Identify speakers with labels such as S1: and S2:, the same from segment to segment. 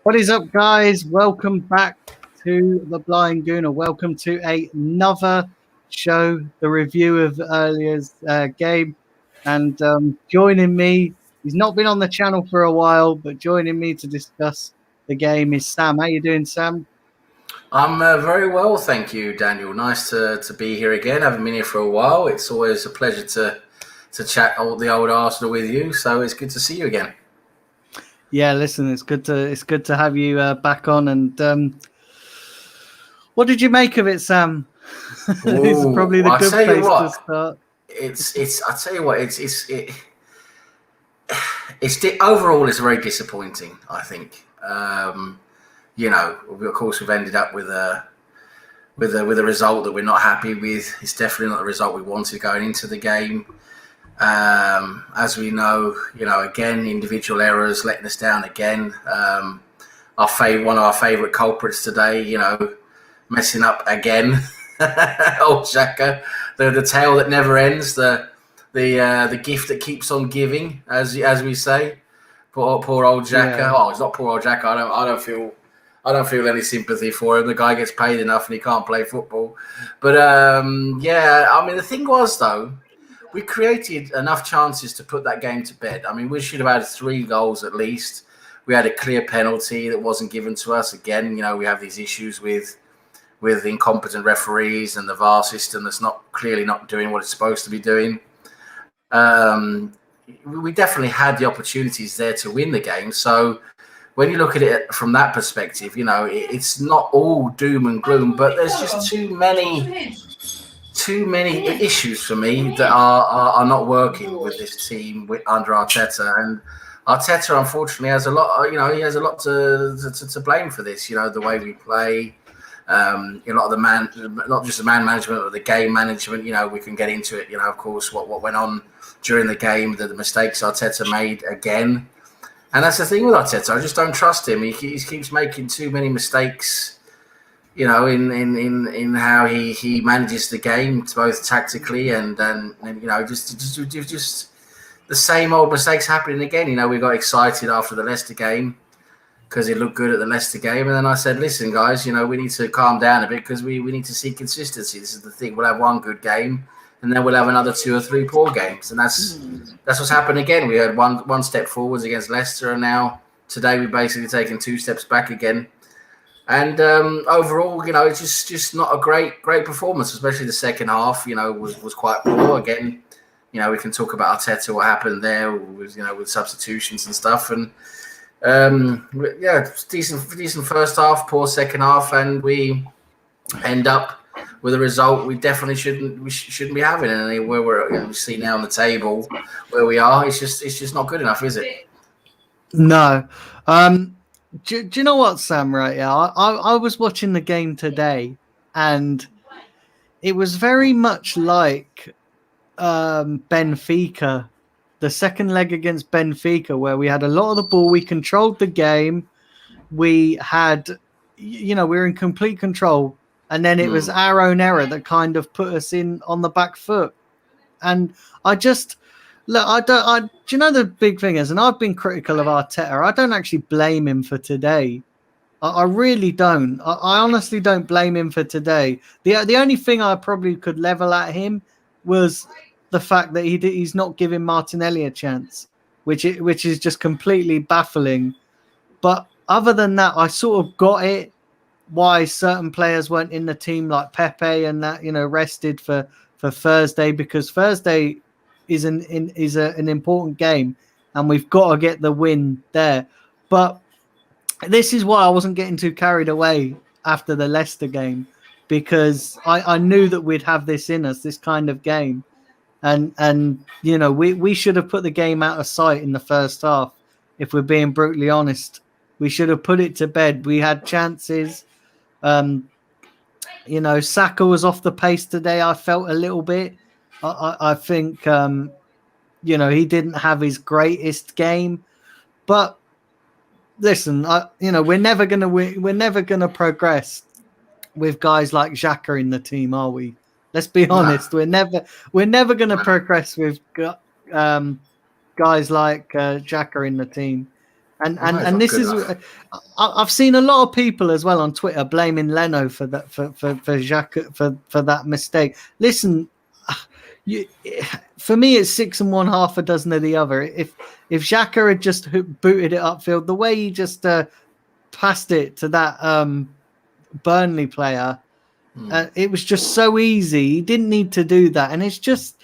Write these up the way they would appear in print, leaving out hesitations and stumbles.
S1: What is up, guys? Welcome back to the Blind Gooner. Welcome to another show, the review of earlier's game. And joining me, he's not been on the channel for a while, but joining me to discuss the game is Sam. How you doing, Sam?
S2: I'm very well, thank you, Daniel. Nice to be here again. I haven't been here for a while. It's always a pleasure to chat the old Arsenal with you. So it's good to see you again.
S1: Yeah, listen, it's good to have you back on. And what did you make of it, Sam? This is probably the
S2: I
S1: good
S2: tell you
S1: place to
S2: what,
S1: start.
S2: I tell you what, overall it's very disappointing. I think. Of course, we've ended up with a result that we're not happy with. It's definitely not the result we wanted going into the game. As we know, again, individual errors letting us down again. One of our favourite culprits today, messing up again. Old Xhaka, the tale that never ends, the gift that keeps on giving, as we say. Poor old Xhaka.
S1: Yeah.
S2: Oh, it's not poor old Xhaka. I don't feel any sympathy for him. The guy gets paid enough and he can't play football. But the thing was though, we created enough chances to put that game to bed. I mean, we should have had 3 goals at least. We had a clear penalty that wasn't given to us. Again, we have these issues with incompetent referees and the VAR system that's clearly not doing what it's supposed to be doing. We definitely had the opportunities there to win the game. So when you look at it from that perspective, it's not all doom and gloom, but there's just too many issues for me that are not working with this team under Arteta. And Arteta, unfortunately, has a lot. He has a lot to blame for this. The way we play, a lot of not just the man management, but the game management. We can get into it. Of course, what went on during the game, the mistakes Arteta made again. And that's the thing with Arteta. I just don't trust him. He keeps making too many mistakes, in how he manages the game, both tactically and just the same old mistakes happening again. We got excited after the Leicester game because it looked good at the Leicester game, and then I said, "Listen, guys, we need to calm down a bit because we need to see consistency. This is the thing. We'll have one good game, and then we'll have another 2 or 3 poor games, and that's what's happened again. We had one step forwards against Leicester, and now today we've basically taken 2 steps back again. And overall, it's just not a great performance, especially the second half. Was quite poor again. We can talk about Arteta, what happened there with substitutions and stuff, and decent first half, poor second half, and we end up with a result we definitely shouldn't be having. And where we see now on the table where we are, it's just not good enough, is it?
S1: No. Do you know what, Sam? Right? Yeah, I was watching the game today, and it was very much like Benfica, the second leg against Benfica, where we had a lot of the ball, we controlled the game, we had, we were in complete control. And then it was our own error that kind of put us on the back foot. And I just look, do you know the big thing is, and I've been critical of Arteta, I don't actually blame him for today. I really don't. I honestly don't blame him for today. The only thing I probably could level at him was the fact that he's not giving Martinelli a chance, which is just completely baffling. But other than that, I sort of got it. Why certain players weren't in the team, like Pepe and that, rested for Thursday, because Thursday is an important game and we've got to get the win there. But this is why I wasn't getting too carried away after the Leicester game, because I knew that we'd have this in us, this kind of game. And we should have put the game out of sight in the first half, if we're being brutally honest. We should have put it to bed. We had chances. Saka was off the pace today. I felt a little bit. I think, he didn't have his greatest game. But listen, we're never gonna win. We're never gonna progress with guys like Xhaka in the team, are we? Let's be honest. We're never gonna progress with guys like Xhaka in the team. And this is, I've seen a lot of people as well on Twitter blaming Leno for that for Xhaka for that mistake. Listen, for me, it's 6 and 1, half a dozen of the other. If Xhaka had just booted it upfield the way he just passed it to that Burnley player, it was just so easy. He didn't need to do that, and it's just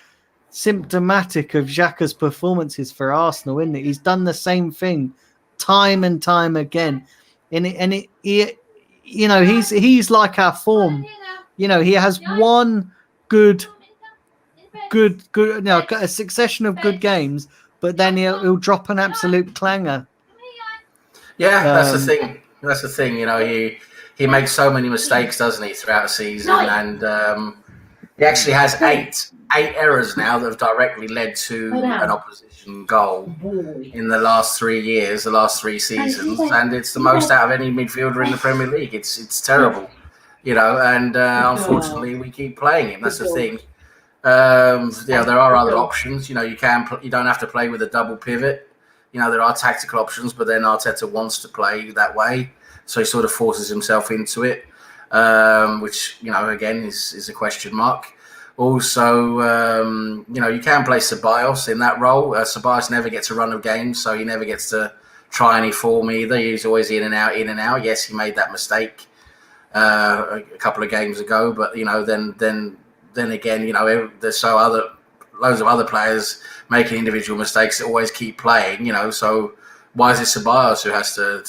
S1: symptomatic of Xhaka's performances for Arsenal, isn't it? He's done the same thing time and time again, he's like our form. He has one good, a succession of good games, but then he'll drop an absolute clanger.
S2: Yeah, that's the thing. That's the thing. He makes so many mistakes, doesn't he, throughout the season, and he actually has eight errors now that have directly led to an opposition goal in the last 3 years, the last 3 seasons, and it's the most out of any midfielder in the Premier League. It's terrible, and unfortunately we keep playing him. That's the thing. There are other options. You don't have to play with a double pivot. There are tactical options, but then Arteta wants to play that way, so he sort of forces himself into it, which again is a question mark. Also, you can play Ceballos in that role. Ceballos never gets a run of games, so he never gets to try any form either. He's always in and out, in and out. Yes, he made that mistake a couple of games ago, but then again, there's loads of other players making individual mistakes that always keep playing. So why is it Ceballos who has to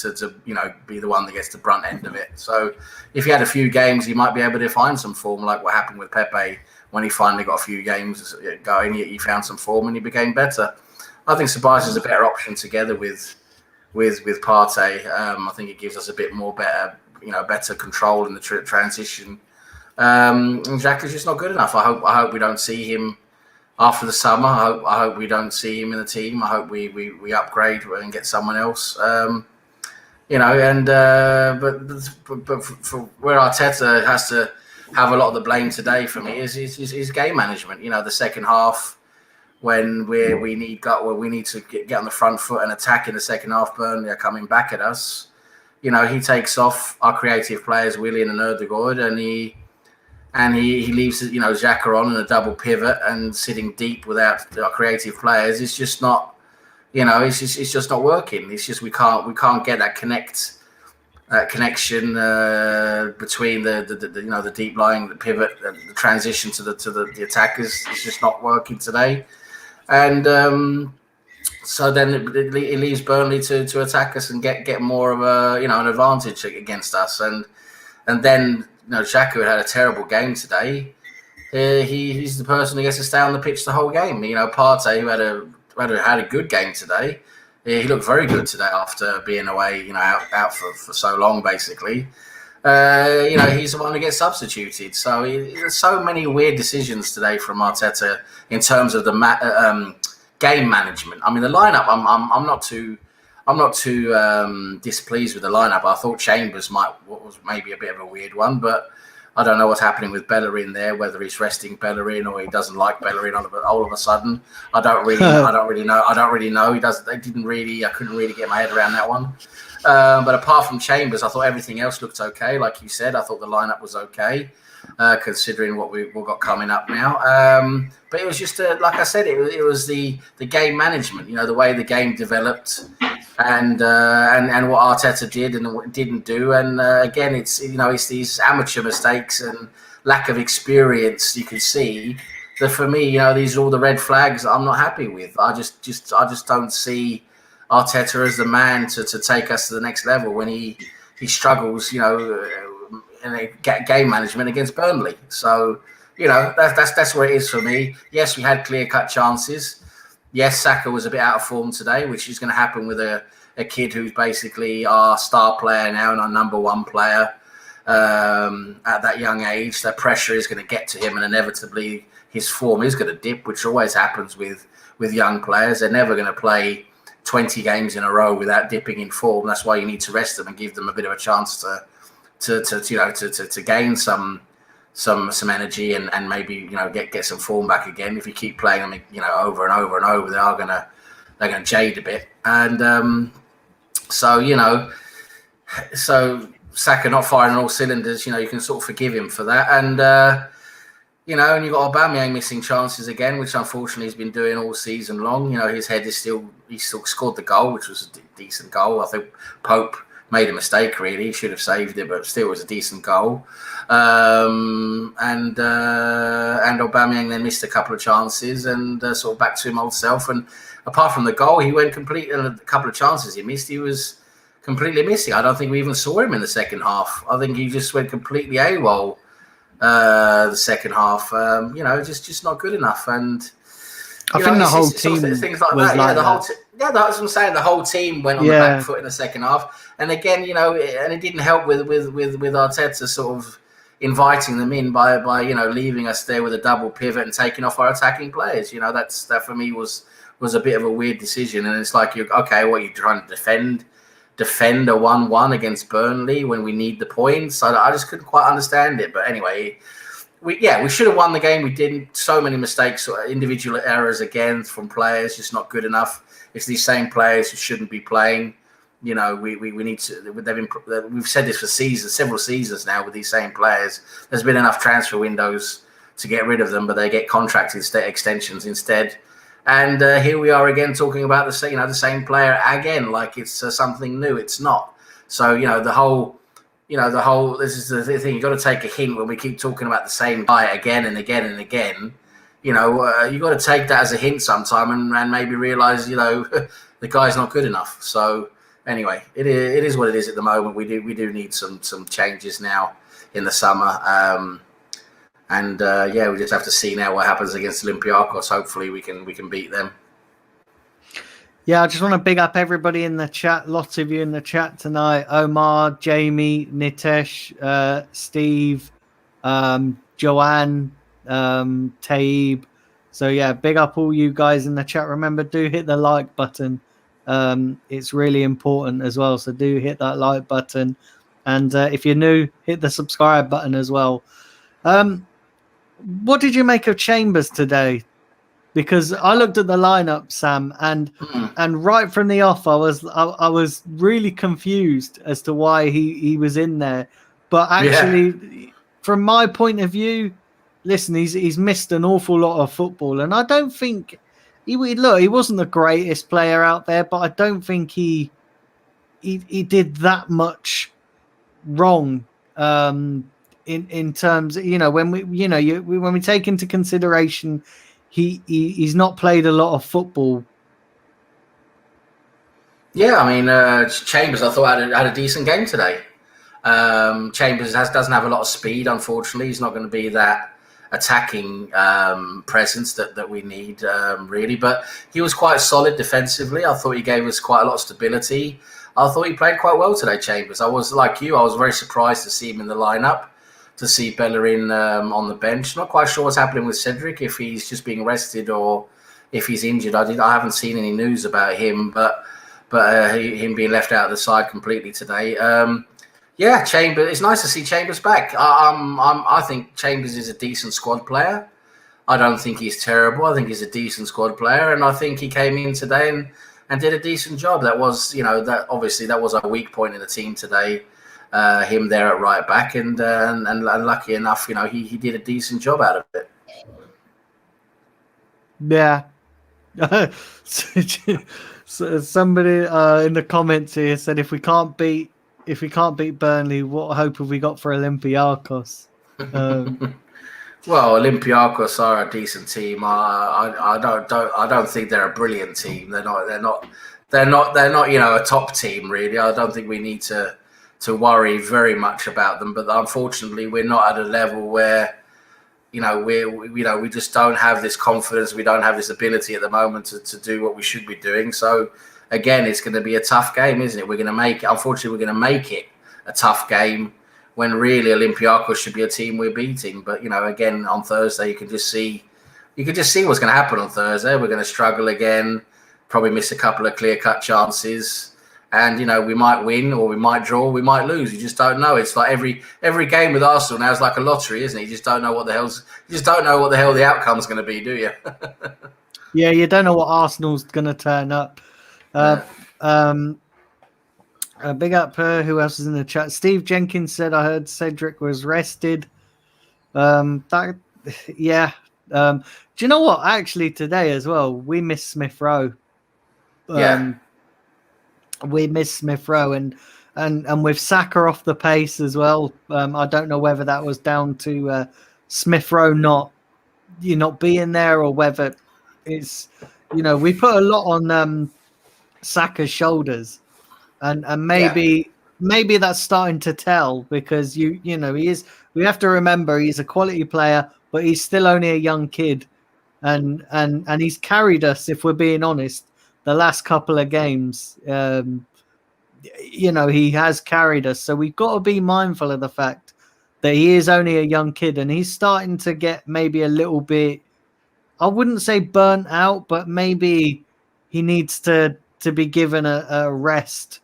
S2: be the one that gets the brunt end of it? So if he had a few games, he might be able to find some form, like what happened with Pepe. When he finally got a few games going, he found some form and he became better. I think Ceballos is a better option together with Partey. I think it gives us a bit more better control in the transition. And Xhaka's just not good enough. I hope we don't see him after the summer. I hope we don't see him in the team. I hope we upgrade and get someone else. But for where Arteta has to have a lot of the blame today for me is game management. The second half, when we need to get on the front foot and attack in the second half. Burnley are coming back at us. He takes off our creative players, Willian and Ødegaard, and he leaves Xhaka on in a double pivot and sitting deep without our creative players. It's just not, it's just not working. It's just we can't get that connection between the deep lying, the pivot, the transition to the attackers. It's just not working today, and so then it leaves Burnley to attack us and get more of an advantage against us, and then Xhaka had a terrible game today. He's the person who gets to stay on the pitch the whole game. Partey, who had a good game today. He looked very good today after being away, out for so long, basically. He's the one who gets substituted. So there's so many weird decisions today from Arteta in terms of the game management. I mean, the lineup, I'm not too displeased with the lineup. I thought Chambers was maybe a bit of a weird one, but I don't know what's happening with Bellerin there, whether he's resting Bellerin or he doesn't like Bellerin all of a sudden. I don't really know. I couldn't really get my head around that one. But apart from Chambers, I thought everything else looked okay. Like you said, I thought the lineup was okay, considering what we've got coming up now. But it was just, like I said, it was the game management, the way the game developed, and what Arteta did and didn't do. And again, it's these amateur mistakes and lack of experience. You can see that for me, these are all the red flags that I'm not happy with. I just don't see Arteta as the man to take us to the next level when he struggles, in a game management against Burnley. So, that's where it is for me. Yes, we had clear-cut chances. Yes, Saka was a bit out of form today, which is going to happen with a kid who's basically our star player now and our number one player at that young age. That pressure is going to get to him, and inevitably his form is going to dip, which always happens with young players. They're never going to play 20 games in a row without dipping in form. That's why you need to rest them and give them a bit of a chance to gain some energy and maybe get some form back again. If you keep playing them over and over and over, they're gonna jade a bit. And So, Saka not firing on all cylinders, you can sort of forgive him for that. And, and you've got Aubameyang missing chances again, which unfortunately he's been doing all season long. His head is he still scored the goal, which was a decent goal. I think Pope made a mistake, really. He should have saved it, but still was a decent goal. And Aubameyang then missed a couple of chances and sort of back to him old self. And apart from the goal, he went completely, a couple of chances he missed, he was completely missing. I don't think we even saw him in the second half. I think he just went completely AWOL the second half. Just not good enough. And
S1: I think the whole team
S2: things like that. That's what I'm saying. The whole team went on the back foot in the second half. And again, and it didn't help with Arteta sort of inviting them in by leaving us there with a double pivot and taking off our attacking players. That for me was a bit of a weird decision. And it's like, you're trying to defend a 1-1 against Burnley when we need the points. I just couldn't quite understand it. But anyway, we should have won the game. We didn't. So many mistakes, individual errors again from players, just not good enough. It's these same players who shouldn't be playing. We need to. We've said this for several seasons now with these same players. There's been enough transfer windows to get rid of them, but they get contract extensions instead. And here we are again talking about the same player again, like it's something new. It's not. So the whole. This is the thing. You've got to take a hint when we keep talking about the same guy again and again and again. You've got to take that as a hint sometime and maybe realize, the guy's not good enough. So anyway, it is what it is at the moment. We do need some changes now in the summer. We just have to see now what happens against Olympiacos. Hopefully we can beat them.
S1: Yeah, I just want to big up everybody in the chat. Lots of you in the chat tonight. Omar, Jamie, Nitesh, Steve, Joanne, Taib. So yeah, big up all you guys in the chat. Remember, do hit the like button. It's really important as well. So do hit that like button. And if you're new, hit the subscribe button as well. What did you make of Chambers today? Because I looked at the lineup, Sam, and right from the off, I was really confused as to why he was in there. But actually, from my point of view, listen, he's missed an awful lot of football, and I don't think he wasn't the greatest player out there, but I don't think he did that much wrong. In terms, when we take into consideration. He's not played a lot of football.
S2: Yeah, I mean, Chambers, I thought had a decent game today. Chambers doesn't have a lot of speed, unfortunately. He's not going to be that attacking presence that we need, really. But he was quite solid defensively. I thought he gave us quite a lot of stability. I thought he played quite well today, Chambers. I was like you. I was very surprised to see him in the lineup. To see Bellerin on the bench. Not quite sure what's happening with Cedric, if he's just being rested or if he's injured. I haven't seen any news about him, but him being left out of the side completely today. Chambers. It's nice to see Chambers back. I think Chambers is a decent squad player. I don't think he's terrible. I think he's a decent squad player, and I think he came in today and did a decent job. That was, that was a weak point in the team today. Him there at right back, and lucky enough, he did a decent job out of it.
S1: Yeah. So somebody in the comments here said, if we can't beat Burnley, what hope have we got for Olympiacos?
S2: Well, Olympiacos are a decent team. I don't think they're a brilliant team. They're not a top team really. I don't think we need to worry very much about them, but unfortunately we're not at a level where we just don't have this confidence, we don't have this ability at the moment to do what we should be doing. So again, it's going to be a tough game, isn't it? We're going to make it a tough game when really Olympiacos should be a team we're beating. But again, on Thursday you can just see what's going to happen on Thursday. We're going to struggle again, probably miss a couple of clear-cut chances. And we might win, or we might draw, or we might lose. You just don't know. It's like every game with Arsenal now is like a lottery, isn't it? You just don't know what the hell the outcome's going to be, do you?
S1: Yeah, you don't know what Arsenal's going to turn up. Big up. Who else is in the chat? Steve Jenkins said, "I heard Cedric was rested." That, yeah. Do you know what? Actually, today as well, we missed Smith Rowe.
S2: Yeah.
S1: We missed Smith Rowe, and with Saka off the pace as well. I don't know whether that was down to Smith Rowe not being there, or whether it's we put a lot on Saka's shoulders, and
S2: Yeah.
S1: maybe that's starting to tell, because he is. We have to remember he's a quality player, but he's still only a young kid, and he's carried us, if we're being honest, the last couple of games. He has carried us, so we've got to be mindful of the fact that he is only a young kid, and he's starting to get maybe a little bit, I wouldn't say burnt out, but maybe he needs to be given a rest.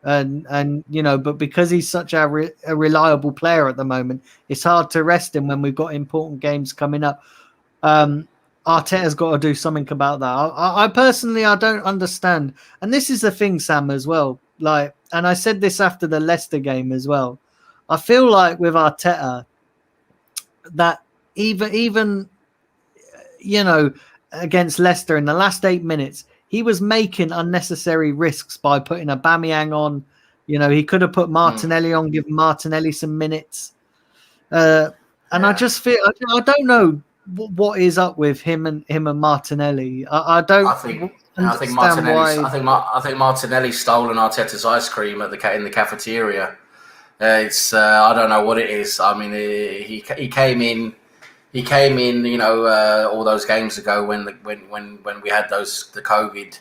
S1: And but because he's such a reliable player at the moment, it's hard to rest him when we've got important games coming up. Arteta's got to do something about that. I personally, I don't understand, and this is the thing, Sam, as well. Like, and I said this after the Leicester game as well. I feel like with Arteta that even against Leicester in the last 8 minutes, he was making unnecessary risks by putting Aubameyang on. He could have put Martinelli on, given Martinelli some minutes. And I just feel I don't know what is up with him and Martinelli. I don't.
S2: I think Martinelli's stolen Arteta's ice cream in the cafeteria. It's I don't know what it is. I mean, he came in. He came in, all those games ago when we had the COVID.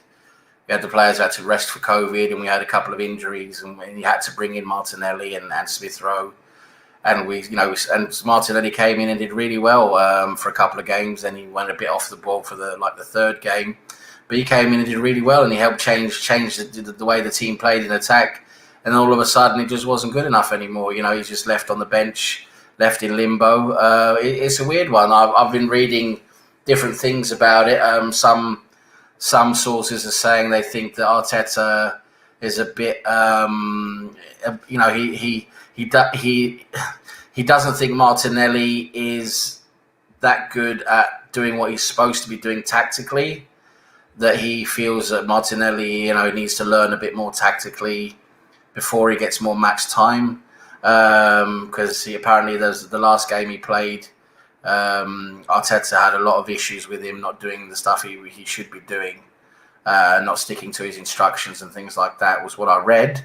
S2: We had the players had to rest for COVID, and we had a couple of injuries, and he had to bring in Martinelli and Smith Rowe, and and Martinelli came in and did really well for a couple of games. Then he went a bit off the ball for the third game, but he came in and did really well, and he helped change the way the team played in attack. And all of a sudden, it just wasn't good enough anymore. He's just left on the bench, left in limbo. It's a weird one. I've been reading different things about it. Some sources are saying they think that Arteta is a bit, he doesn't think Martinelli is that good at doing what he's supposed to be doing tactically. That he feels that Martinelli, needs to learn a bit more tactically before he gets more match time. Because apparently the last game he played, Arteta had a lot of issues with him not doing the stuff he should be doing, not sticking to his instructions and things like that, was what I read.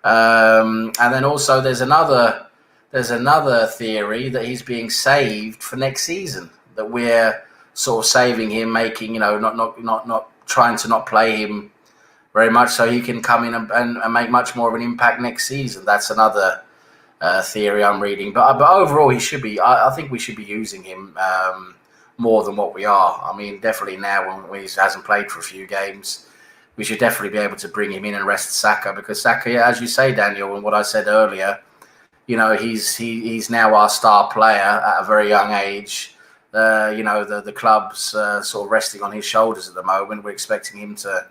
S2: And then also there's another theory that he's being saved for next season, that we're sort of saving him, making not trying to not play him very much, so he can come in and make much more of an impact next season. That's another theory I'm reading, but overall he should be. I think we should be using him more than what we are. I mean, definitely now when he hasn't played for a few games, we should definitely be able to bring him in and rest Saka, because Saka, as you say, Daniel, and what I said earlier, he's now our star player at a very young age. The club's sort of resting on his shoulders at the moment. We're expecting him to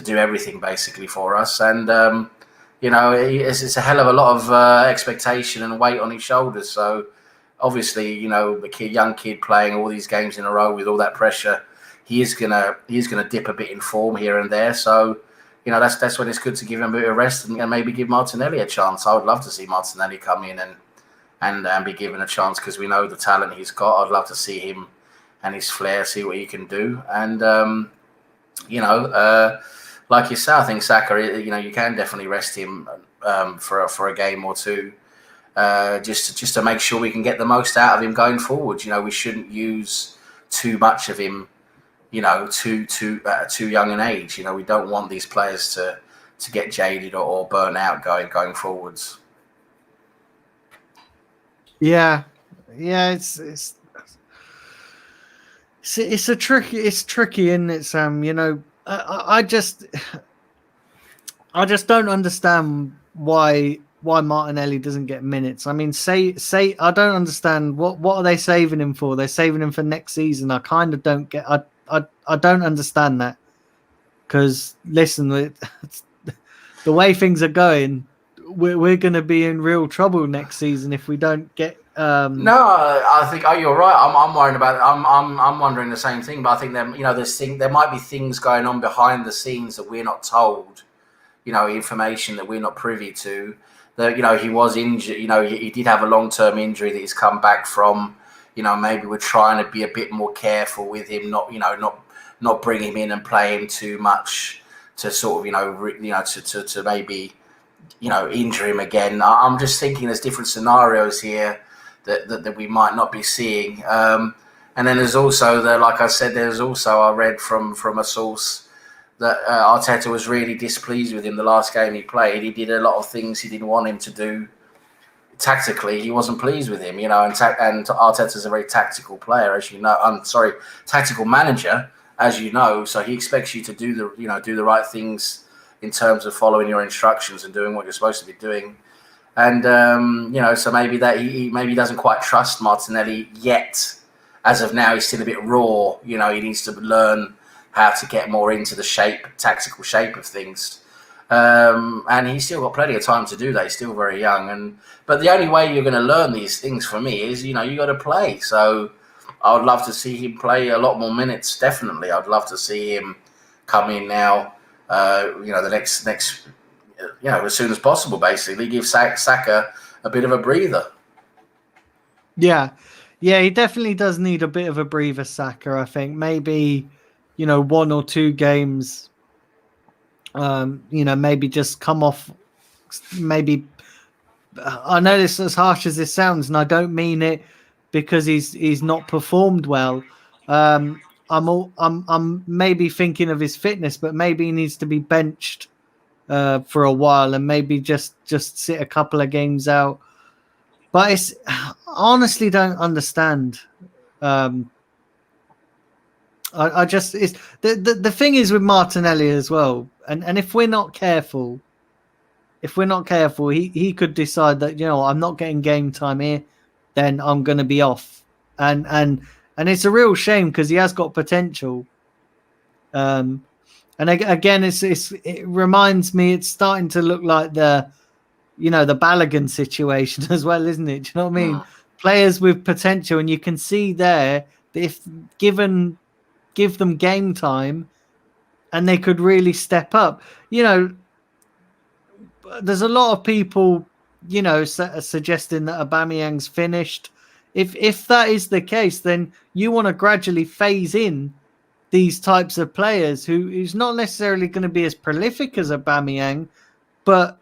S2: do everything basically for us, and it's a hell of a lot of expectation and weight on his shoulders. So obviously, the young kid playing all these games in a row with all that pressure, he's gonna dip a bit in form here and there. So that's when it's good to give him a bit of rest and maybe give Martinelli a chance. I would love to see Martinelli come in and be given a chance, because we know the talent he's got. I'd love to see him and his flair, see what he can do, and like you say, I think Saka, you can definitely rest him for a game or two, just to make sure we can get the most out of him going forward. We shouldn't use too much of him, too young an age. We don't want these players to get jaded or burnt out going forwards.
S1: Yeah, it's tricky, isn't it, Sam? I just don't understand why Martinelli doesn't get minutes. I mean, say I don't understand what are they saving him for? They're saving him for next season. I kind of don't get. I don't understand that, because listen, the the way things are going, we're going to be in real trouble next season if we don't get.
S2: No, I think you're right. I'm worried about it. I'm wondering the same thing. But I think there might be things going on behind the scenes that we're not told. Information that we're not privy to. That he was injured. He did have a long-term injury that he's come back from. Maybe we're trying to be a bit more careful with him, not bring him in and play him too much to sort of to maybe injure him again. I'm just thinking there's different scenarios here that we might not be seeing. And then there's also like I said, I read from a source that Arteta was really displeased with him the last game he played. He did a lot of things he didn't want him to do. Tactically, he wasn't pleased with him, and Arteta's a very tactical player, as you know. Tactical manager, as you know. So he expects you to do the right things in terms of following your instructions and doing what you're supposed to be doing. And so maybe he doesn't quite trust Martinelli yet. As of now, he's still a bit raw. He needs to learn how to get more into the tactical shape of things. And he's still got plenty of time to do that. He's still very young. But the only way you're going to learn these things for me is, you got to play. So I would love to see him play a lot more minutes. Definitely. I'd love to see him come in now, the next as soon as possible, basically. Give Saka a bit of a breather.
S1: Yeah, he definitely does need a bit of a breather, Saka, I think. Maybe, 1 or 2 games, maybe just come off, maybe. I know this as harsh as this sounds, and I don't mean it because he's not performed well. I'm maybe thinking of his fitness, but maybe he needs to be benched for a while and maybe just sit a couple of games out. But I honestly don't understand. I just the thing is with Martinelli as well, and if we're not careful, he could decide that I'm not getting game time here, then I'm going to be off, and it's a real shame because he has got potential. And again, it reminds me, it's starting to look like the Balogun situation as well, isn't it? Do you know what I mean? Players with potential, and you can see there that if give them game time, and they could really step up. There's a lot of people, suggesting that Aubameyang's finished. If that is the case, then you want to gradually phase in these types of players who's not necessarily going to be as prolific as Aubameyang, but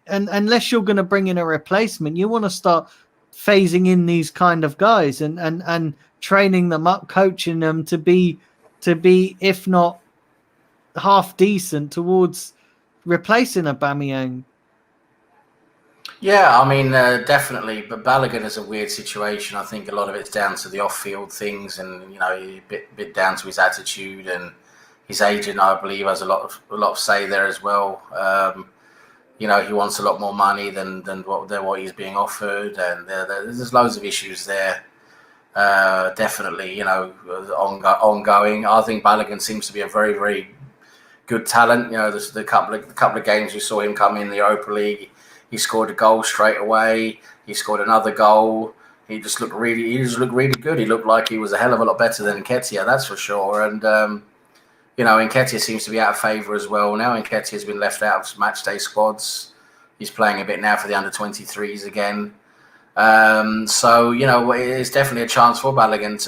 S1: unless you're going to bring in a replacement, you want to start phasing in these kind of guys and training them up, coaching them to be, if not half decent, towards replacing Aubameyang.
S2: Yeah, I mean, definitely. But Balogun is a weird situation. I think a lot of it's down to the off-field things, and a bit down to his attitude, and his agent, I believe, has a lot of say there as well. He wants a lot more money than what he's being offered, and there's loads of issues there. Definitely, ongoing. I think Balogun seems to be a very, very good talent. The couple of games we saw him come in the Europa League. He scored a goal straight away. He scored another goal. He just looked really good. He looked like he was a hell of a lot better than Nketiah, that's for sure. And Nketiah seems to be out of favour as well. Now Nketiah has been left out of match day squads. He's playing a bit now for the under-23s again. So it's definitely a chance for Balogun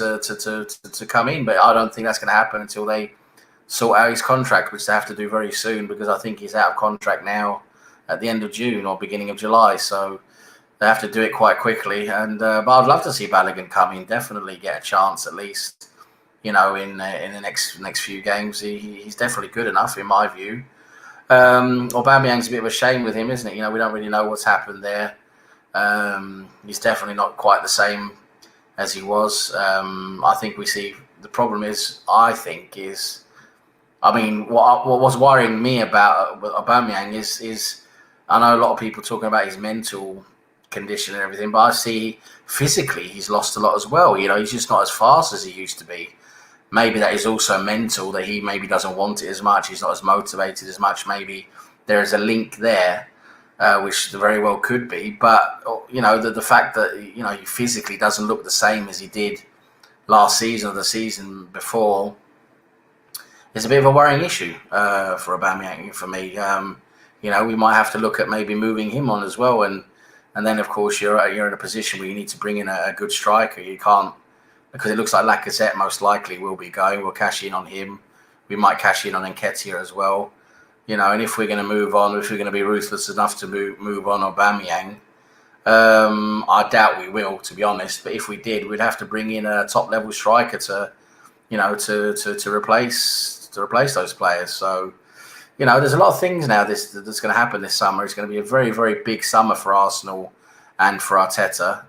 S2: to come in, but I don't think that's going to happen until they sort out his contract, which they have to do very soon, because I think he's out of contract now at the end of June or beginning of July. So they have to do it quite quickly. And but I'd love to see Balogun come in, definitely get a chance at least. In the next few games, he's definitely good enough in my view. Aubameyang's a bit of a shame with him, isn't it? We don't really know what's happened there. He's definitely not quite the same as he was. I think we see the problem is, what was worrying me about Aubameyang is I know a lot of people talking about his mental condition and everything, but I see physically he's lost a lot as well. He's just not as fast as he used to be. Maybe that is also mental, that he maybe doesn't want it as much. He's not as motivated as much. Maybe there is a link there, which very well could be. But the fact that he physically doesn't look the same as he did last season or the season before is a bit of a worrying issue for Aubameyang for me. We might have to look at maybe moving him on as well, and then of course you're in a position where you need to bring in a good striker. You can't, because it looks like Lacazette most likely will be going. We'll cash in on him. We might cash in on Nketiah as well. And if we're going to move on, if we're going to be ruthless enough to move on Aubameyang, I doubt we will, to be honest. But if we did, we'd have to bring in a top level striker to replace those players. So, there's a lot of things now that's going to happen this summer. It's going to be a very, very big summer for Arsenal and for Arteta.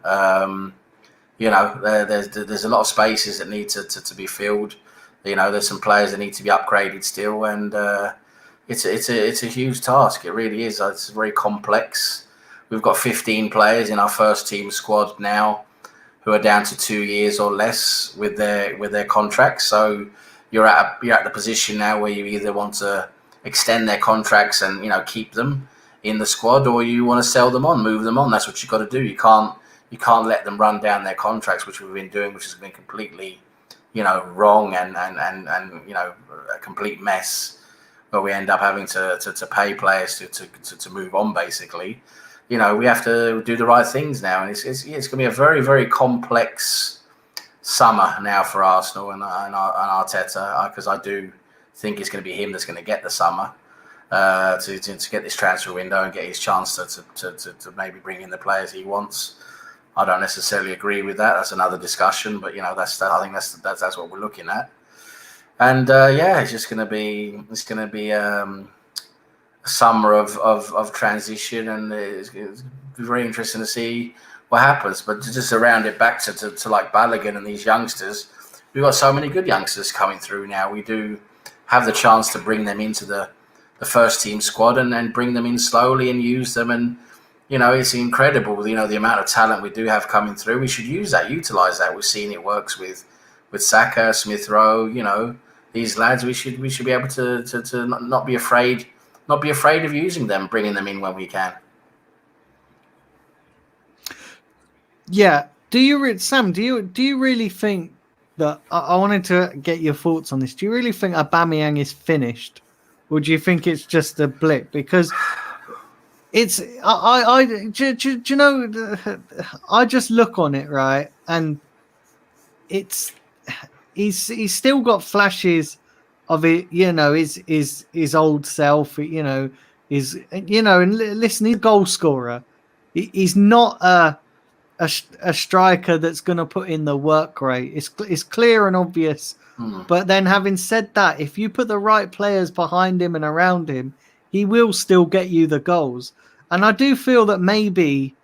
S2: There's a lot of spaces that need to be filled. There's some players that need to be upgraded still, and it's a huge task. It really is. It's very complex. We've got 15 players in our first team squad now who are down to 2 years or less with their contracts. So you're at the position now where you either want to extend their contracts and keep them in the squad, or you want to sell them on, move them on. That's what you've got to do. You can't let them run down their contracts, which we've been doing, which has been completely wrong and a complete mess, where we end up having to pay players to move on, basically. We have to do the right things now, and it's going to be a very, very complex summer now for Arsenal and Arteta, because I do think it's going to be him that's going to get the summer to get this transfer window and get his chance to maybe bring in the players he wants. I don't necessarily agree with that. That's another discussion, but I think that's what we're looking at. And it's going to be a summer of transition, and it's very interesting to see what happens. But to just round it back to like Balogun and these youngsters, we've got so many good youngsters coming through now. We do have the chance to bring them into the first team squad and bring them in slowly and use them. And it's incredible, the amount of talent we do have coming through. We should utilize that. We've seen it works with Saka, Smith Rowe, these lads. We should be able to not be afraid of using them, bringing them in when we can.
S1: Yeah. Sam, do you really think that, I wanted to get your thoughts on this. Do you really think Aubameyang is finished, or do you think it's just a blip? Because it's I just look on it, right, and he's still got flashes of it, his old self, and listen, he's a goal scorer. He's not a striker that's going to put in the work rate. It's clear and obvious. But then, having said that, if you put the right players behind him and around him, he will still get you the goals. And I do feel that maybe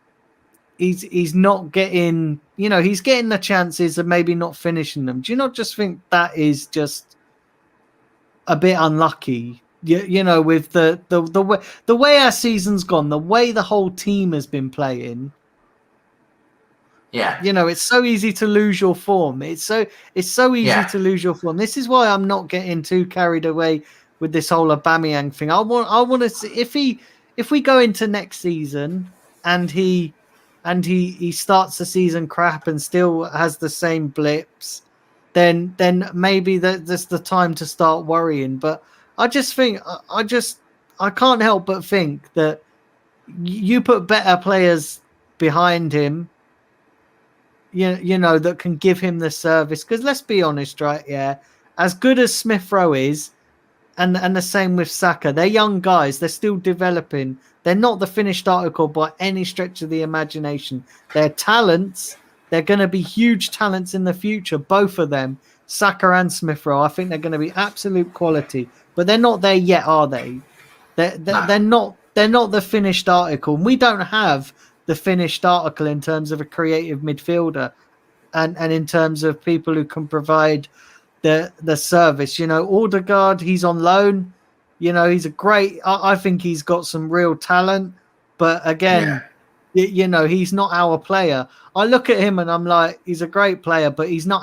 S1: he's not getting, he's getting the chances and maybe not finishing them. Do you not just think that is just a bit unlucky? With the way our season's gone, the way the whole team has been playing.
S2: Yeah.
S1: It's so easy to lose your form. It's so easy to lose your form. This is why I'm not getting too carried away with this whole Aubameyang thing. I want to see if we go into next season and he starts the season crap and still has the same blips, then maybe that's the time to start worrying. But I just think I can't help but think that you put better players behind him, that can give him the service. Because let's be honest, right? Yeah, as good as Smith Rowe is, and the same with Saka, they're young guys. They're still developing. They're not the finished article by any stretch of the imagination. They're talents. They're going to be huge talents in the future, both of them, Saka and Smith Rowe. I think they're going to be absolute quality, but they're not there yet, are they? They're not the finished article. And we don't have the finished article in terms of a creative midfielder and in terms of people who can provide the service. Odegaard, he's on loan. He's a great, I think he's got some real talent, but again, he's not our player. I look at him and I'm like, he's a great player, but he's not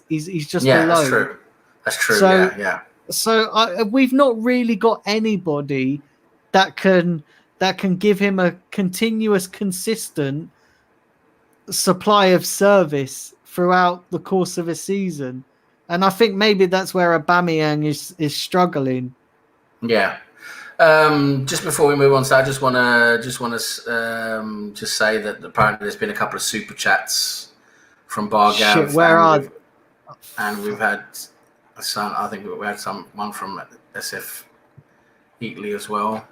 S1: he's just below.
S2: That's true.
S1: So we've not really got anybody that can give him a continuous, consistent supply of service throughout the course of a season. And I think maybe that's where Aubameyang is struggling.
S2: Yeah. Just before we move on, so I just want to just say that apparently there's been a couple of super chats from Bargav.
S1: Shit, where are?
S2: And we've had some. I think we had one from SF Heatley as well.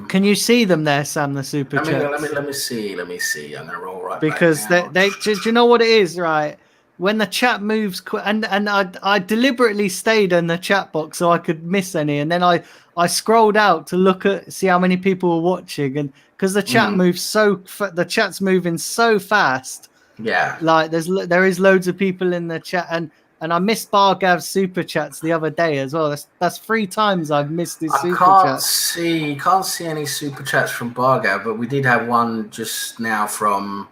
S1: Can you see them there, Sam? The super chats.
S2: Let me see. I'm gonna roll right
S1: because
S2: back
S1: they do you know what it is, right? When the chat moves and I deliberately stayed in the chat box so I could miss any, and then I scrolled out to see how many people were watching, and because the chat moves the chat's moving so fast.
S2: Yeah,
S1: like there is loads of people in the chat, and I missed Bargav's super chats the other day as well. That's 3 times I've missed his super chat.
S2: Can't see any super chats from Bargav, but we did have one just now from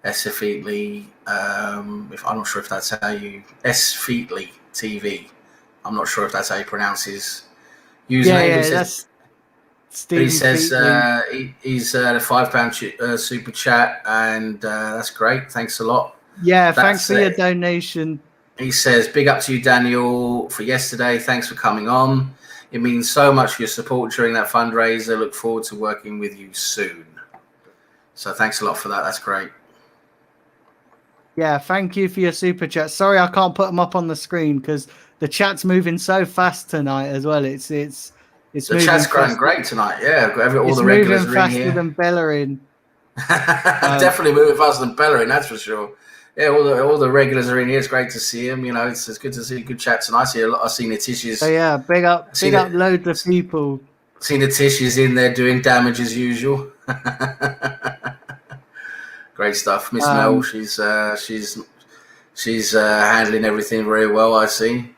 S2: SF Featley. If I'm not sure if that's how you S Featley TV. I'm not sure if that's how you pronounce his username.
S1: Yeah, that's Steve.
S2: He says he's a £5 super chat, and that's great. Thanks a lot.
S1: Yeah, thanks for your donation.
S2: He says, big up to you, Daniel, for yesterday. Thanks for coming on. It means so much for your support during that fundraiser. Look forward to working with you soon. So thanks a lot for that. That's great.
S1: Yeah, thank you for your super chat. Sorry, I can't put them up on the screen because the chat's moving so fast tonight as well. It's the
S2: chat's going great tonight. Yeah, all the regulars are in here.
S1: Faster than Bellerin.
S2: Definitely moving faster than Bellerin, that's for sure. Yeah, all the regulars are in here. It's great to see them. You know, it's good to see good chats. And I see Natish's.
S1: So yeah, big up loads of people.
S2: See Natish's in there doing damage as usual. Great stuff, Miss Mel. She's handling everything very well. I see.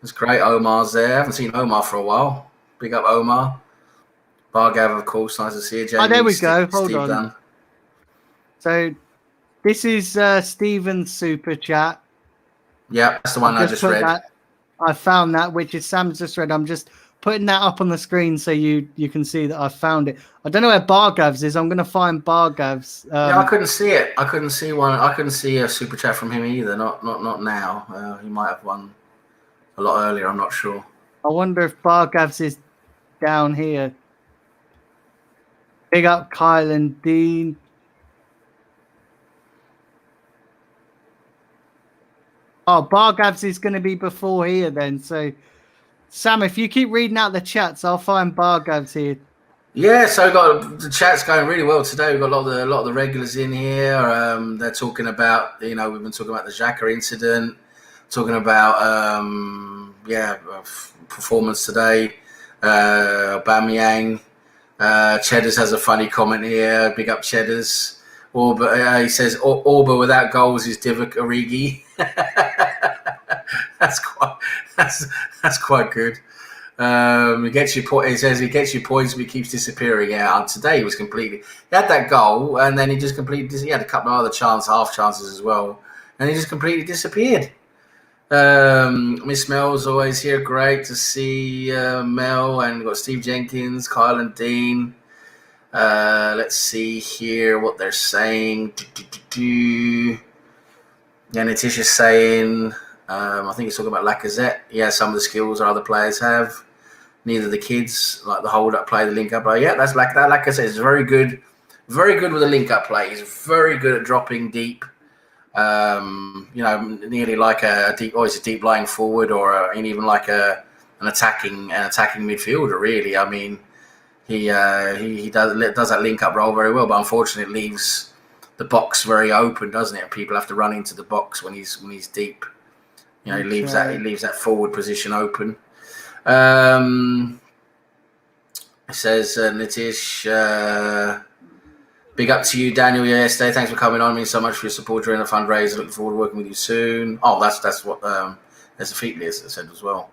S2: It's great. Omar's there. I haven't seen Omar for a while. Big up Omar. Bargav, of course. Nice to see you. Jamie,
S1: there we go. Hold
S2: Steve
S1: on.
S2: Dunn.
S1: So this is Stephen's super chat.
S2: Yeah, that's the one I just read.
S1: I found that, which is Sam's just read. I'm just putting that up on the screen so you can see that I found it. I don't know where Bargav's is. I'm going to find Bargav's.
S2: Yeah, I couldn't see it. I couldn't see one. I couldn't see a super chat from him either. Not now. He might have one a lot earlier. I'm not sure.
S1: I wonder if Bargav's is down here. Big up Kyle and Dean. Oh, Bargav's is going to be before here then. So, Sam, if you keep reading out the chats, I'll find Bargav's here.
S2: Yeah, so the chat's going really well today. We've got a lot of the regulars in here. They're talking about, we've been talking about the Xhaka incident, talking about performance today. Aubameyang. Cheddars has a funny comment here. Big up Cheddars. He says Orba without goals is Divock Origi. That's quite good. He gets your point. He says he gets your points, but he keeps disappearing. Yeah, and today he was he had that goal, and then he just completely. He had a couple of other half chances as well, and he just completely disappeared. Miss Mel's always here. Great to see Mel, and we've got Steve Jenkins, Kyle and Dean. Let's see here what they're saying. Yeah, Natisha's saying, I think he's talking about Lacazette. Yeah, some of the skills our other players have. Neither the kids, like the hold-up play, the link-up play. Yeah, that's like that. Lacazette is very good with the link-up play. He's very good at dropping deep. Nearly like a deep lying forward, or even like an attacking midfielder. Really, I mean, he does that link-up role very well, but unfortunately, it leaves the box very open, doesn't it? People have to run into the box when he's deep. He leaves that forward position open. It says Nitish, big up to you, Daniel. Yesterday, thanks for coming on. It means so much for your support during the fundraiser. Looking forward to working with you soon. Oh, that's what there's a Featley said as well.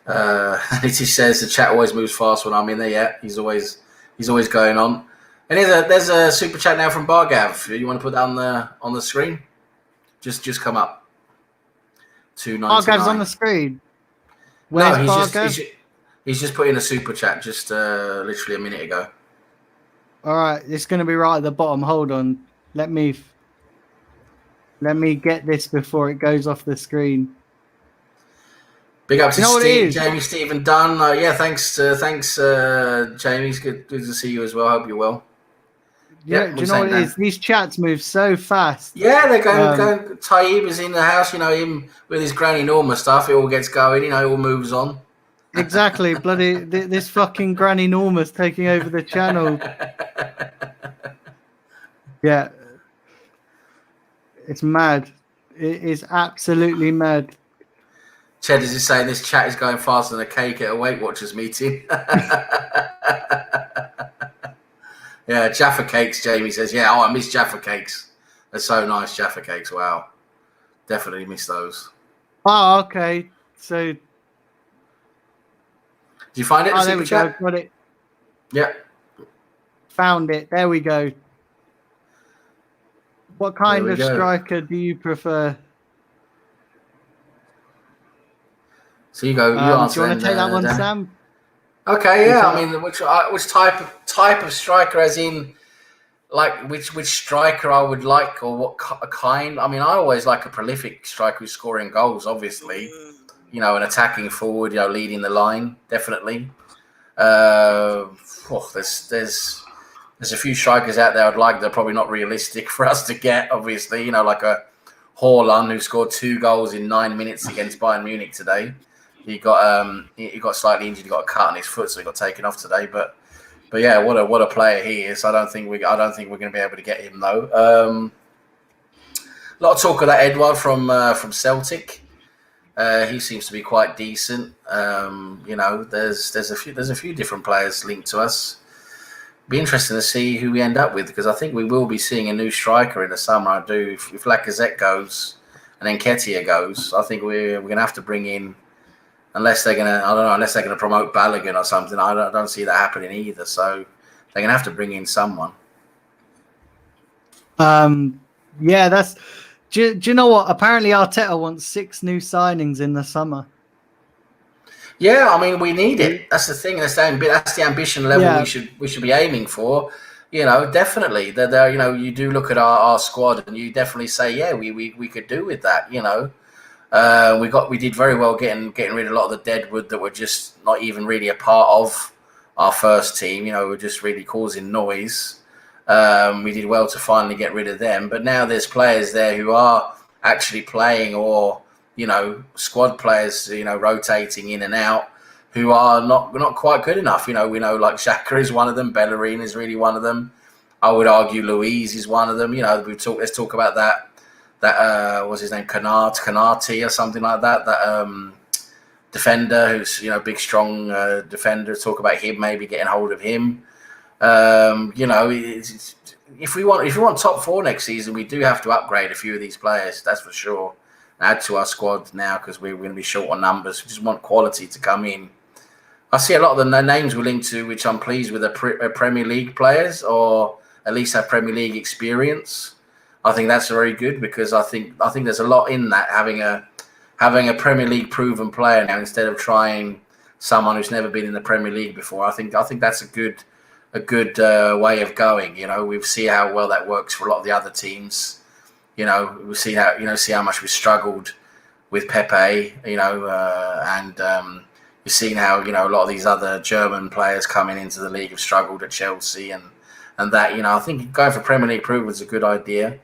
S2: Nitish says the chat always moves fast when I'm in there. Yeah, he's always going on. And there's a super chat now from Bargav. You want to put that on the screen? Just come up. $2.99.
S1: Bargav's on the screen. Where's Bargav?
S2: He's just put in a super chat just literally a minute ago.
S1: All right, it's going to be right at the bottom. Hold on. Let me get this before it goes off the screen.
S2: Big up to Jamie Stephen Dunn. Yeah, thanks, Jamie. It's good to see you as well. Hope you're well.
S1: Do you know what it is? These chats move so fast.
S2: Yeah, they're going. Taib is in the house. You know, him with his Granny Norma stuff. It all gets going. You know, it all moves on.
S1: Exactly. Bloody this fucking Granny Norma's taking over the channel. Yeah. It's mad. It is absolutely mad.
S2: Cheddars is saying this chat is going faster than a cake at a Weight Watchers meeting. Yeah, Jaffa cakes, Jamie says. Yeah, I miss Jaffa cakes. They're so nice, Jaffa cakes. Wow. Definitely miss those.
S1: Oh, okay. So...
S2: Did you find it?
S1: There we go. Got it.
S2: Yeah.
S1: Found it. There we go. What kind of striker do you prefer?
S2: So you go. You answer.
S1: Do you want to take that one, Dan? Sam?
S2: Okay. Yeah. I mean, which type of striker, as in, like which striker I would like, or what kind? I mean, I always like a prolific striker who's scoring goals. Obviously, you know, an attacking forward. You know, leading the line. Definitely. There's a few strikers out there I'd like. They're probably not realistic for us to get. Obviously, you know, like a Haaland who scored 2 goals in 9 minutes against Bayern Munich today. He got slightly injured. He got a cut on his foot, so he got taken off today. But yeah, what a player he is. I don't think we're going to be able to get him though. A lot of talk of that Edouard from Celtic. He seems to be quite decent. You know, there's a few different players linked to us. Be interesting to see who we end up with, because I think we will be seeing a new striker in the summer. I do. If Lacazette goes and then Nketiah goes, I think we're going to have to bring in, unless they're going to promote Balogun or something. I don't see that happening either. So they're going to have to bring in someone.
S1: Yeah, that's. Do you know what? Apparently, Arteta wants 6 new signings in the summer.
S2: Yeah, I mean, we need it. That's the thing. That's the ambition level we should be aiming for. You know, definitely. There, you know, you do look at our squad, and you definitely say, yeah, we could do with that. You know, we did very well getting rid of a lot of the deadwood that were just not even really a part of our first team. You know, we're just really causing noise. We did well to finally get rid of them, but now there's players there who are actually playing, or you know, squad players, you know, rotating in and out, who are not quite good enough. You know, we know like Xhaka is one of them, Bellerin is really one of them. I would argue Louise is one of them. You know, let's talk about that what's his name, Canati or something like that. That defender who's, you know, big strong defender. Talk about him, maybe getting hold of him. You know, if we want top 4 next season, we do have to upgrade a few of these players. That's for sure. Add to our squad now, because we're going to be short on numbers. We just want quality to come in. I see a lot of the names we're linked to, which I'm pleased with, are Premier League players, or at least have Premier League experience. I think that's very good, because I think there's a lot in that, having a Premier League proven player now instead of trying someone who's never been in the Premier League before. I think that's a good way of going. You know, we've seen how well that works for a lot of the other teams. You know, we see how much we struggled with Pepe. You know, and we've seen how, you know, a lot of these other German players coming into the league have struggled at Chelsea, and that, you know, I think going for Premier League proven is a good idea.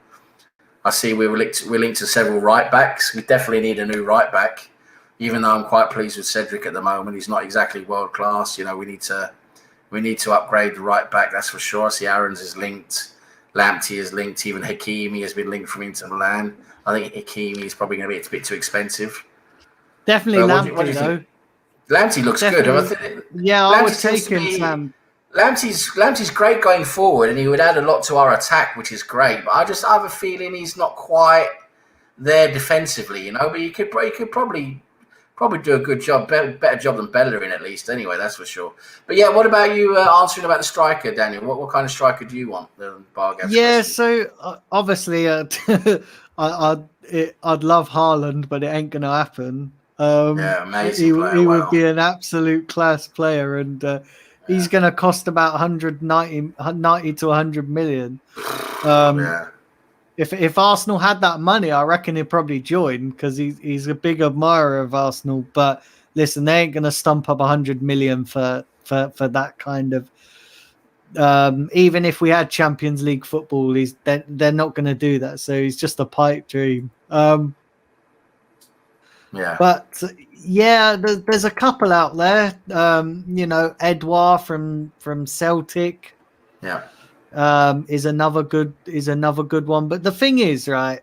S2: I see we're linked to several right backs. We definitely need a new right back, even though I'm quite pleased with Cedric at the moment. He's not exactly world class. You know, we need to upgrade the right back. That's for sure. I see Aaron's is linked. Lamptey is linked. Even Hakimi has been linked from Inter Milan. I think Hakimi is probably going to be a bit too expensive.
S1: Definitely Lamptey, though.
S2: Lamptey looks good.
S1: Yeah, I would take him, Sam.
S2: Lamptey's great going forward, and he would add a lot to our attack, which is great. But I have a feeling he's not quite there defensively, you know. But he could probably do a good job, better job than Bellerin at least. Anyway, that's for sure. But yeah, what about you answering about the striker, Daniel? What kind of striker do you want?
S1: Yeah, so obviously, I'd love Haaland, but it ain't gonna happen.
S2: Amazing player.
S1: He
S2: Wow.
S1: would be an absolute class player, and he's going to cost about 90 to 100 million. If Arsenal had that money, I reckon he'd probably join because he's a big admirer of Arsenal. But listen, they ain't going to stump up 100 million for that kind of. Even if we had Champions League football, they're not going to do that. So he's just a pipe dream. But yeah, there's a couple out there. Edouard from Celtic.
S2: Yeah.
S1: Is another good one. But the thing is, right,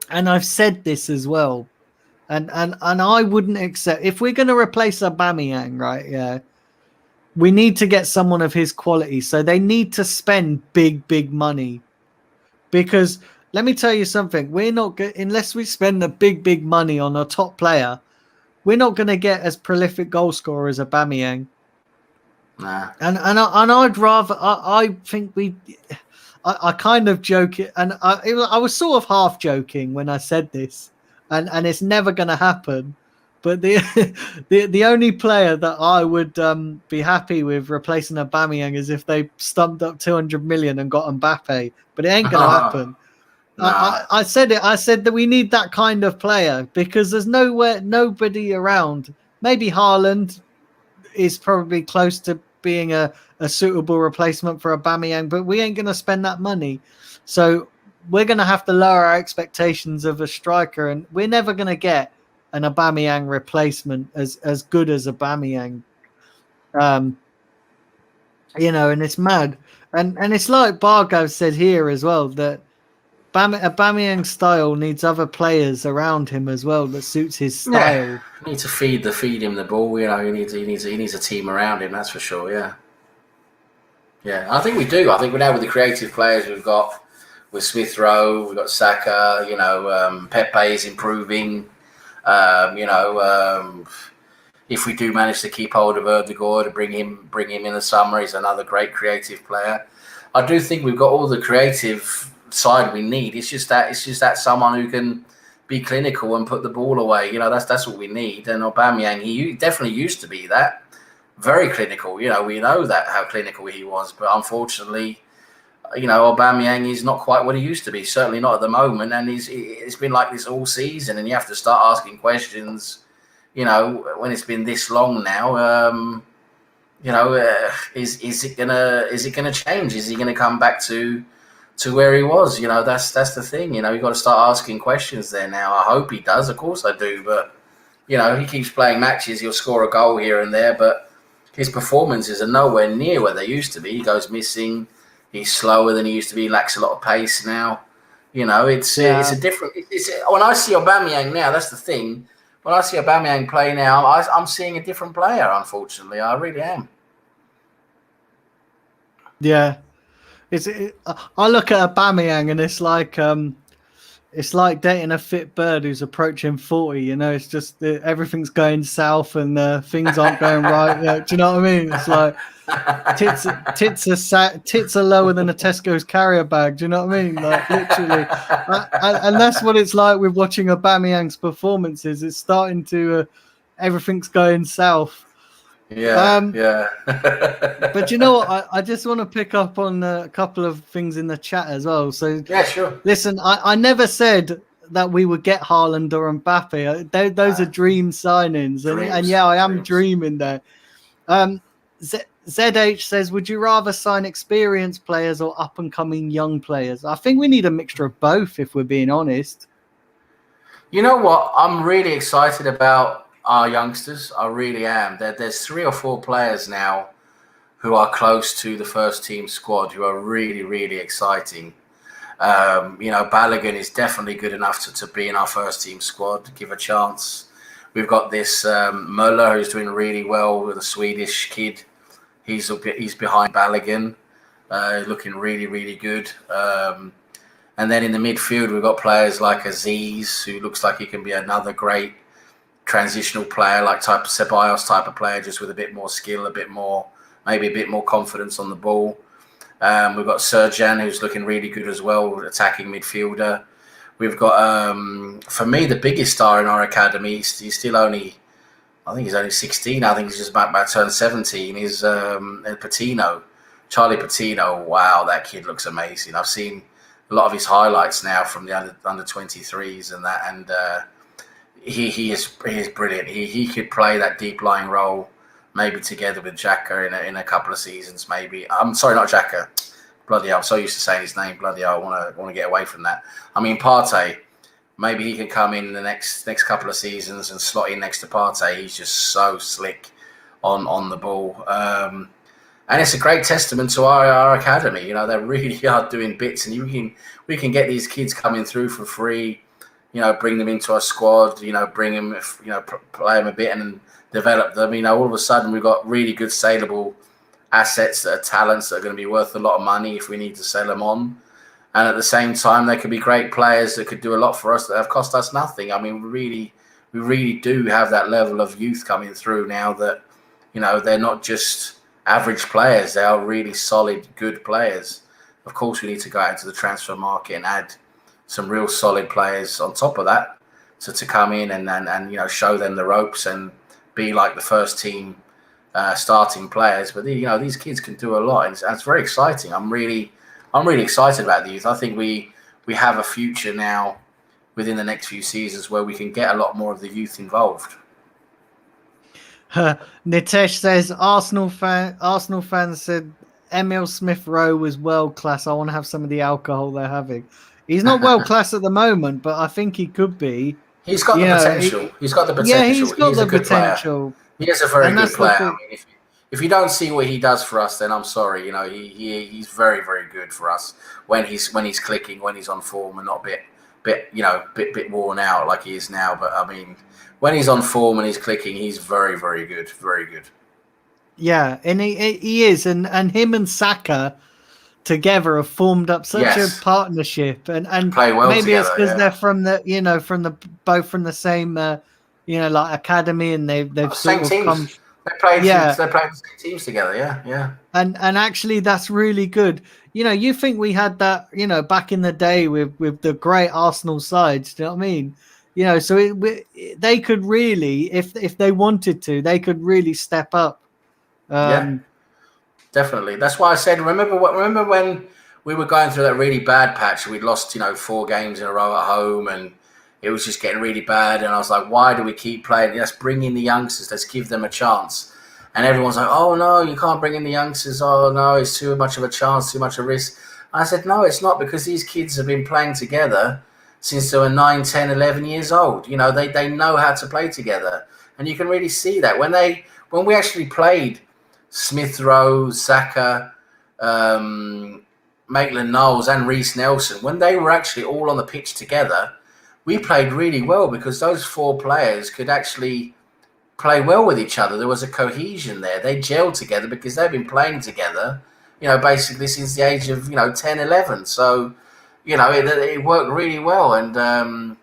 S1: and I've said this as well, and I wouldn't accept if we're going to replace Aubameyang, right? Yeah, we need to get someone of his quality. So they need to spend big money, because let me tell you something: we're not unless we spend the big money on a top player, we're not going to get as prolific goal scorer as Aubameyang.
S2: Nah.
S1: And I'd rather I think I kind of joke it, and I was sort of half joking when I said this, and it's never going to happen. But the only player that I would be happy with replacing Aubameyang is if they stumped up 200 million and got Mbappe, but it ain't going to happen.
S2: Nah.
S1: I said it. I said that we need that kind of player because there's nobody around. Maybe Haaland is probably close to being a suitable replacement for Aubameyang, but we ain't going to spend that money. So we're going to have to lower our expectations of a striker, and we're never going to get an Aubameyang replacement as good as Aubameyang. And it's mad. And it's like Bargo said here as well, that Aubameyang's style needs other players around him as well that suits his style.
S2: Yeah. You need to feed him the ball. He needs a team around him. That's for sure. Yeah. Yeah, I think we do. I think we're now with the creative players we've got with Smith Rowe, we've got Saka. Pepe is improving. If we do manage to keep hold of Erdegaard and bring him in the summer, he's another great creative player. I do think we've got all the creative side we need. It's just that someone who can be clinical and put the ball away. That's what we need. And Aubameyang, he definitely used to be that. Very clinical. We know that how clinical he was, but unfortunately, Aubameyang is not quite what he used to be. Certainly not at the moment, and it's been like this all season. And you have to start asking questions. When it's been this long now, is it gonna change? Is he gonna come back to where he was? That's the thing. You've got to start asking questions there now. I hope he does. Of course I do, but he keeps playing matches. He'll score a goal here and there, but his performances are nowhere near where they used to be. He goes missing. He's slower than he used to be. He lacks a lot of pace now. It's a different. When I see Aubameyang now, that's the thing. When I see Aubameyang play now, I'm seeing a different player. Unfortunately, I really am.
S1: Yeah, I look at Aubameyang and it's like dating a fit bird who's approaching 40. It's just everything's going south and things aren't going right. Do you know what I mean? It's like tits are lower than a Tesco's carrier bag. Do you know what I mean? Like literally, and that's what it's like with watching Aubameyang's performances. It's starting to everything's going south.
S2: Yeah.
S1: But you know what? I just want to pick up on a couple of things in the chat as well. So
S2: yeah, sure.
S1: Listen, I never said that we would get Haaland or Mbappe. Those are dream signings, and yeah, I am dreaming there. ZH says, would you rather sign experienced players or up and coming young players? I think we need a mixture of both, if we're being honest.
S2: You know what? I'm really excited about our youngsters. I really am. There's 3 or 4 players now who are close to the first team squad who are really, really exciting. Balogun is definitely good enough to be in our first team squad, give a chance. We've got this Möller who's doing really well with a Swedish kid. He's behind Balogun, looking really, really good. And then in the midfield, we've got players like Aziz, who looks like he can be another great transitional player, like type of Ceballos type of player, just with a bit more skill, maybe a bit more confidence on the ball. We've got Serjan, who's looking really good as well, attacking midfielder. We've got, for me, the biggest star in our academy. He's still only, I think he's only 16. I think he's just about to turn 17. Is Patino, Charlie Patino. Wow, that kid looks amazing. I've seen a lot of his highlights now from the under 23s and that, and he is brilliant. He could play that deep lying role, maybe together with Xhaka in a couple of seasons. Maybe I'm sorry, not Xhaka. Bloody hell, I'm so used to saying his name. Bloody hell, I want to get away from that. I mean, Partey. Maybe he can come in the next couple of seasons and slot in next to Partey. He's just so slick on the ball. And it's a great testament to our academy. You know, they really are doing bits, and we can get these kids coming through for free. You know, bring them into our squad. You know, bring them, play them a bit and develop them. You know, all of a sudden we've got really good saleable assets that are talents that are going to be worth a lot of money if we need to sell them on. And at the same time, they could be great players that could do a lot for us that have cost us nothing. I mean, we really do have that level of youth coming through now that, you know, they're not just average players. They are really solid, good players. Of course, we need to go out into the transfer market and add some real solid players on top of that to come in and you know, show them the ropes and be like the first team starting players. But, you know, these kids can do a lot. And it's very exciting. I'm really excited about the youth. I think we have a future now within the next few seasons where we can get a lot more of the youth involved.
S1: Nitesh says Arsenal fans said Emil Smith Rowe was world class. I want to have some of the alcohol they're having. He's not world class at the moment, but I think he could be.
S2: He's got the potential. He's got the potential.
S1: Yeah, he's got the potential.
S2: He is a very good player. I mean, if you don't see what he does for us, then I'm sorry. You know, he's very, very good for us when he's clicking, when he's on form and not bit worn out like he is now. But I mean, when he's on form and he's clicking, he's very, very good, very good.
S1: Yeah, and he is, and him and Saka together have formed up such a partnership, and
S2: play well
S1: maybe
S2: together,
S1: it's because they're from the both from the same like academy, and they've
S2: sort of come. They played the same teams together, yeah.
S1: And actually, that's really good. You know, you think we had that, you know, back in the day with the great Arsenal sides. Do you know what I mean? You know, so they could really, if they wanted to, they could really step up.
S2: Yeah, definitely. That's why I said, remember when we were going through that really bad patch? We'd lost, 4 games in a row at home, and it was just getting really bad. And I was like, why do we keep playing? Let's bring in the youngsters. Let's give them a chance. And everyone's like, oh, no, you can't bring in the youngsters. Oh, no, it's too much of a chance, too much of a risk. And I said, no, it's not, because these kids have been playing together since they were 9, 10, 11 years old. You know, they know how to play together. And you can really see that. When we actually played Smith Rowe, Saka, Maitland-Niles and Reece Nelson, when they were actually all on the pitch together, we played really well because those 4 players could actually play well with each other. There was a cohesion there. They gelled together because they've been playing together, basically since the age of, 10, 11. So, it worked really well. And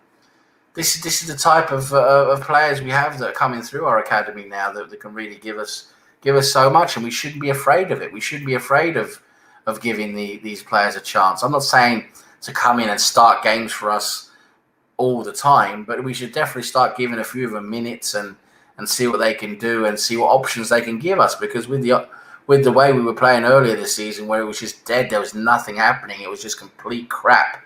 S2: this is the type of players we have that are coming through our academy now that can really give us so much. And we shouldn't be afraid of it. We shouldn't be afraid of giving these players a chance. I'm not saying to come in and start games for us all the time, but we should definitely start giving a few of them minutes and see what they can do and see what options they can give us. Because with the way we were playing earlier this season, where it was just dead, there was nothing happening, it was just complete crap.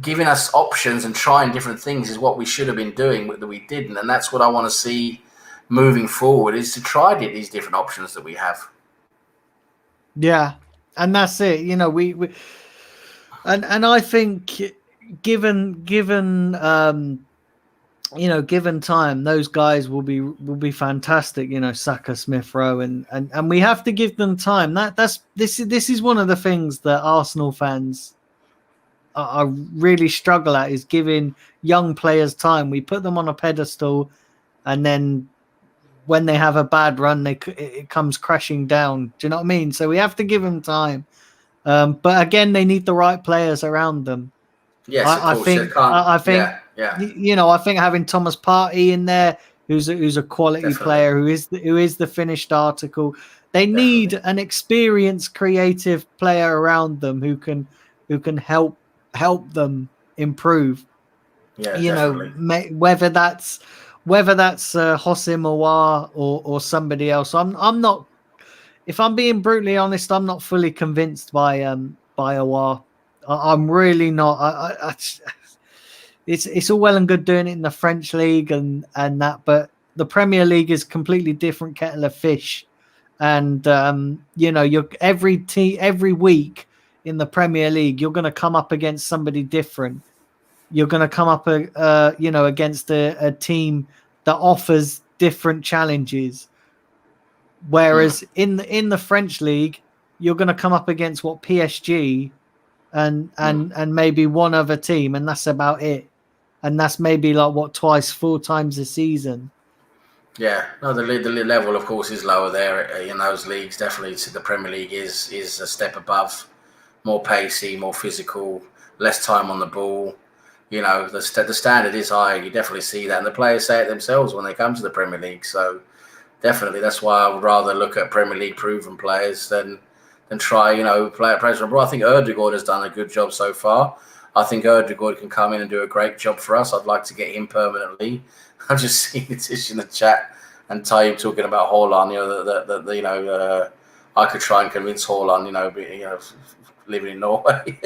S2: Giving us options and trying different things is what we should have been doing that we didn't, and that's what I want to see moving forward, is to try these different options that we have.
S1: Yeah, and that's it. We and I think given time, those guys will be fantastic. Saka, Smith Rowe, and we have to give them time. This is one of the things that Arsenal fans are really struggle at, is giving young players time. We put them on a pedestal, and then when they have a bad run, it comes crashing down. Do you know what I mean? So we have to give them time. But again, they need the right players around them.
S2: Yes,
S1: I think. I think having Thomas Partey in there, who's a quality
S2: Definitely.
S1: player, who is the finished article. They need an experienced, creative player around them who can help them improve.
S2: Yeah,
S1: You
S2: definitely.
S1: know, whether that's Hossim Aouar or somebody else. I'm not. If I'm being brutally honest, I'm not fully convinced by Aouar. I'm really not. It's all well and good doing it in the French league and that, but the Premier League is completely different kettle of fish. And you know, you're every week in the Premier League, you're going to come up against somebody different. You're going to come up, you know, against a team that offers different challenges. Whereas in the French league, you're going to come up against what PSG and maybe one other team, and that's about it. And that's maybe like what, twice, 4 times a season.
S2: Yeah, no, the level, of course, is lower there in those leagues. Definitely, the Premier League is a step above, more pacey, more physical, less time on the ball. You know, the standard is high. You definitely see that, and the players say it themselves when they come to the Premier League. So definitely, that's why I would rather look at Premier League proven players than try, you know, play at President. I think Erdegaard has done a good job so far. I think Erdegaard can come in and do a great job for us. I'd like to get him permanently. I've just seen Tish in the chat and Tayyip talking about Haaland. You know, that you know, I could try and convince Haaland. You know, living in Norway.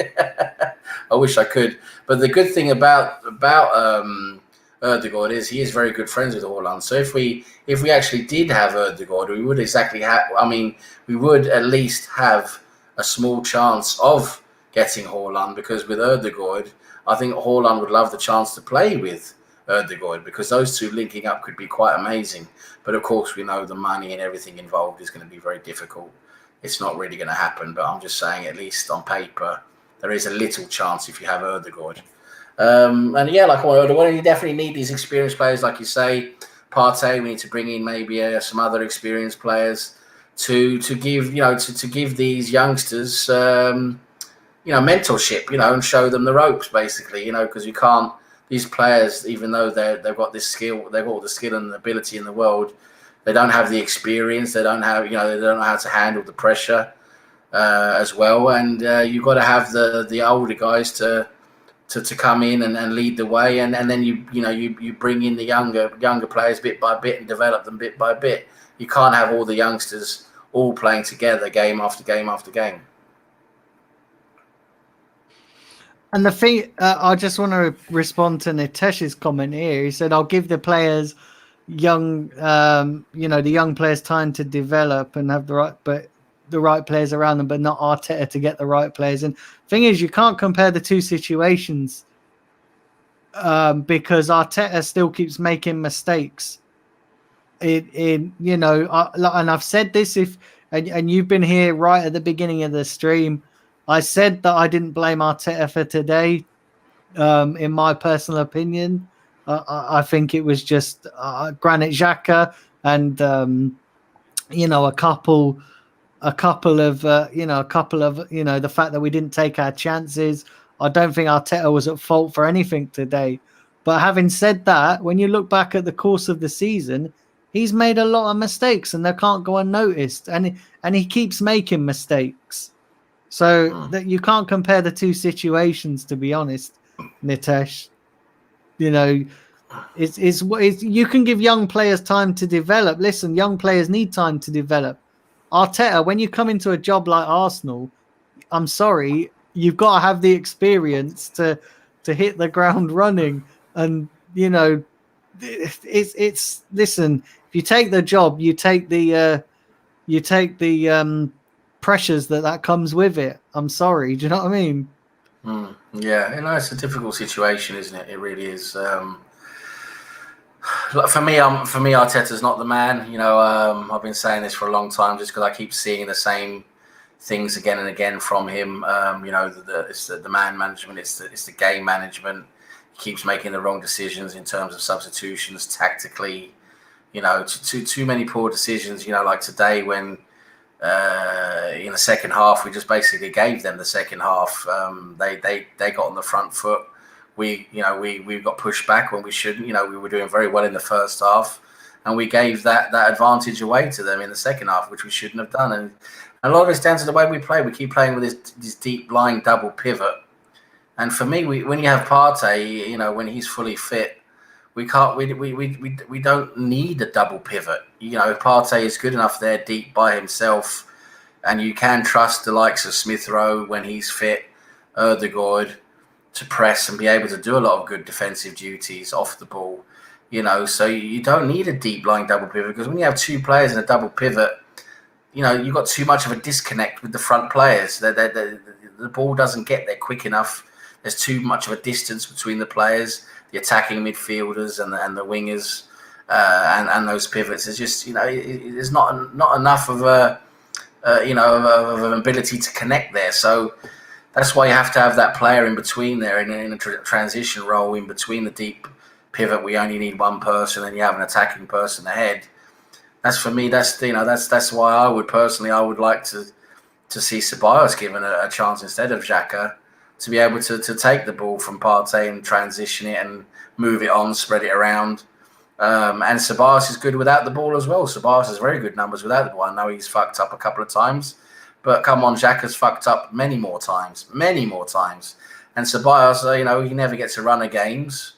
S2: I wish I could. But the good thing about Erdegaard is he is very good friends with Haaland. So if we actually did have Erdegaard, we would exactly have. I mean, we would at least have a small chance of getting Haaland, because with Erdegaard, I think Haaland would love the chance to play with Erdegaard, because those two linking up could be quite amazing. But of course, we know the money and everything involved is going to be very difficult. It's not really going to happen. But I'm just saying, at least on paper, there is a little chance if you have Erdegaard. And yeah, like Erdegaard, you definitely need these experienced players, like you say. Partey, we need to bring in maybe some other experienced players to give, you know, to give these youngsters, you know, mentorship, you know, and show them the ropes, basically, you know, because you can't. These players, even though they've got this skill, they've got all the skill and the ability in the world, they don't have the experience. They don't have, you know, they don't know how to handle the pressure as well. And you've got to have the older guys to come in and lead the way, and then you bring in the younger players bit by bit and develop them bit by bit. You can't have all the youngsters all playing together game after game after game.
S1: And the thing, I just want to respond to Nitesh's comment here. He said, "I'll give the players young, you know, the young players time to develop and have the right players around them, but not Arteta to get the right players." And thing is, you can't compare the two situations because Arteta still keeps making mistakes. You know, and I've said this, and you've been here right at the beginning of the stream. I said that I didn't blame Arteta for today. In my personal opinion, I think it was just Granit Xhaka and you know, a couple of the fact that we didn't take our chances. I don't think Arteta was at fault for anything today. But having said that, when you look back at the course of the season, he's made a lot of mistakes and they can't go unnoticed. And he keeps making mistakes. So that you can't compare the two situations, to be honest, Nitesh. You know, it's you can give young players time to develop. Listen, young players need time to develop. Arteta, when you come into a job like Arsenal, I'm sorry, you've got to have the experience to hit the ground running. And you know, it's listen. If you take the job, you take the pressures that comes with it. I'm sorry. Do you know what I mean?
S2: Yeah, you know, it's a difficult situation, isn't it? It really is. For me, Arteta's not the man. You know, I've been saying this for a long time, just because I keep seeing the same things again and again from him. You know, it's the man management, it's the game management. He keeps making the wrong decisions in terms of substitutions, tactically. You know, too many poor decisions. You know, like today when in the second half we just basically gave them the second half. They got on the front foot. We got pushed back when we shouldn't. You know, we were doing very well in the first half, and we gave that advantage away to them in the second half, which we shouldn't have done. And a lot of it's down to the way we play. We keep playing with this deep lying double pivot, And for me, when you have Partey, when he's fully fit, we can't. We don't need a double pivot. Partey is good enough there deep by himself, and you can trust the likes of Smith Rowe when he's fit, Erdegaard, to press and be able to do a lot of good defensive duties off the ball. So you don't need a deep lying double pivot, because when you have two players in a double pivot, you've got too much of a disconnect with the front players. The ball doesn't get there quick enough. There's too much of a distance between the players, the attacking midfielders and the wingers, and those pivots. It's just there's not enough of of an ability to connect there. So that's why you have to have that player in between there, in a transition role in between the deep pivot. We only need one person, and you have an attacking person ahead. That's for me. That's why I would like to see Ceballos given a chance instead of Xhaka, to be able to take the ball from Partey and transition it and move it on, spread it around. And Ceballos is good without the ball as well. Ceballos has very good numbers without the ball. I know he's fucked up a couple of times, but come on, Xhaka's fucked up many more times. And Ceballos, he never gets a run of games.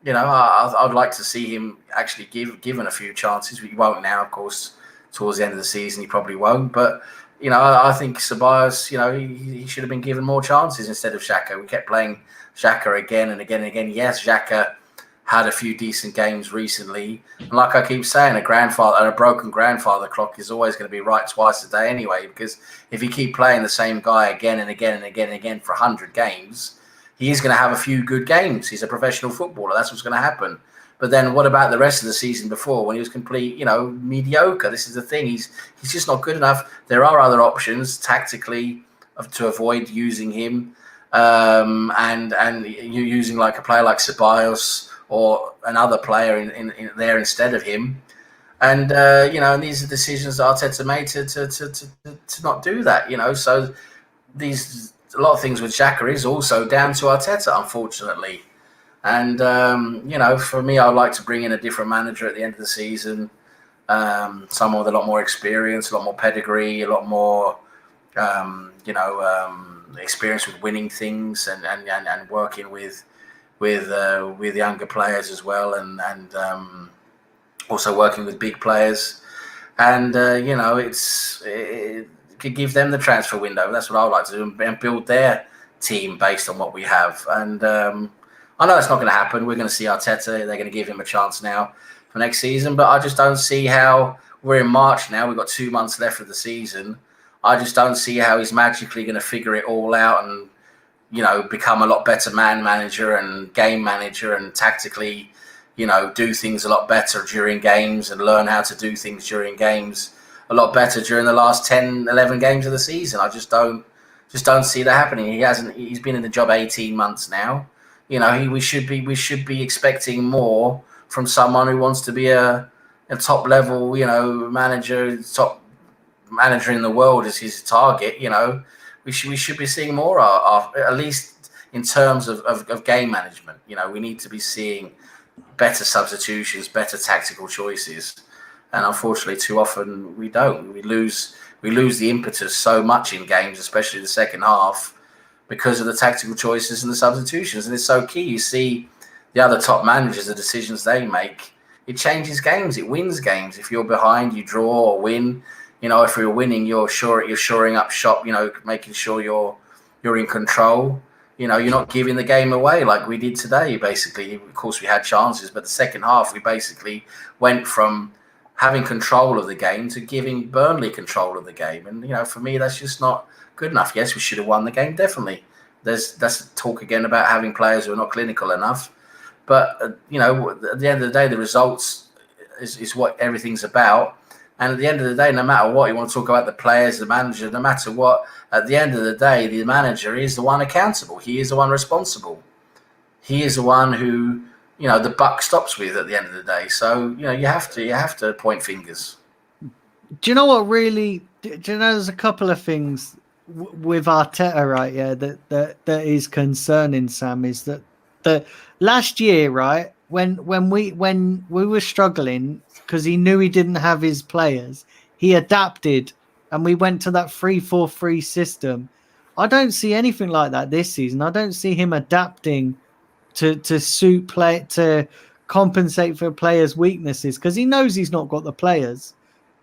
S2: I'd like to see him actually given a few chances. He won't now, of course. Towards the end of the season, he probably won't. But I think Ceballos, he should have been given more chances instead of Xhaka. We kept playing Xhaka again and again and again. Yes, Xhaka had a few decent games recently, and like I keep saying, a broken grandfather clock is always going to be right twice a day anyway. Because if you keep playing the same guy again and again and again and again for 100 games, he is going to have a few good games. He's a professional footballer. That's what's going to happen. But then what about the rest of the season before, when he was complete, mediocre? This is the thing. He's just not good enough. There are other options tactically to avoid using him, and you using like a player like Ceballos or another player in there instead of him. And and these are decisions that Arteta made to not do that. So a lot of things with Xhaka is also down to Arteta, unfortunately. And, for me, I'd like to bring in a different manager at the end of the season, someone with a lot more experience, a lot more pedigree, a lot more, experience with winning things and working with younger players as well, and also working with big players. And, it could give them the transfer window. That's what I would like to do, and build their team based on what we have. And, I know it's not going to happen. We're going to see Arteta. They're going to give him a chance now for next season. But I just don't see how we're in March now. We've got 2 months left of the season. I just don't see how he's magically going to figure it all out and, become a lot better man manager and game manager and tactically, do things a lot better during games and learn how to do things during games a lot better during the last 10, 11 games of the season. I just don't see that happening. He's been in the job 18 months now. We should be expecting more from someone who wants to be a top level, manager, top manager in the world is his target. We should be seeing more of, at least in terms of game management. We need to be seeing better substitutions, better tactical choices, and unfortunately, too often we don't. We lose the impetus so much in games, especially the second half, because of the tactical choices and the substitutions. And it's so key. You see the other top managers, the decisions they make, it changes games. It wins games. If you're behind, you draw or win. If you're winning, you're shoring up shop, making sure you're in control. You're not giving the game away like we did today, basically. Of course, we had chances, but the second half, we basically went from having control of the game to giving Burnley control of the game. And, for me, that's just not good enough. Yes, we should have won the game, definitely. That's talk again about having players who are not clinical enough. But, at the end of the day, the results is what everything's about. And at the end of the day, no matter what, you want to talk about the players, the manager, no matter what, at the end of the day, the manager is the one accountable. He is the one responsible. He is the one who, the buck stops with at the end of the day. So, you have to point fingers.
S1: Do you know what really, there's a couple of things with Arteta right here that is concerning, Sam, is that the last year, right, when we were struggling because he knew he didn't have his players, he adapted and we went to that 3-4-3 system. I don't see anything like that this season. I don't see him adapting to suit play to compensate for players' weaknesses because he knows he's not got the players.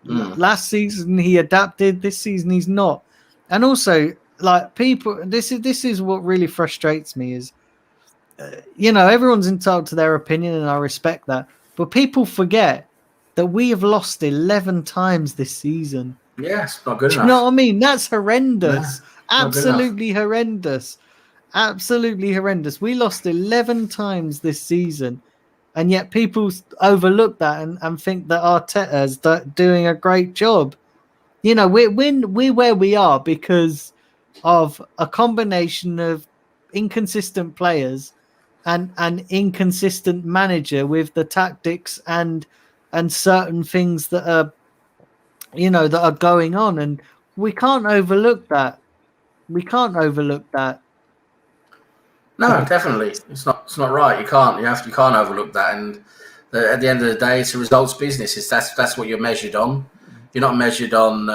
S1: Last season he adapted. This season he's not. And also, like people, this is what really frustrates me is, everyone's entitled to their opinion, and I respect that. But people forget that we have lost 11 times this season.
S2: Yeah, it's not good enough.
S1: You know what I mean? That's horrendous.
S2: Nah,
S1: Absolutely horrendous. Absolutely horrendous. We lost 11 times this season, and yet people overlook that and think that Arteta's doing a great job. We're where we are because of a combination of inconsistent players and an inconsistent manager with the tactics and certain things that are that are going on, and we can't overlook that. We can't overlook that.
S2: No, definitely, it's not right. You can't overlook that. And at the end of the day, it's a results business. That's what you're measured on. You're not measured on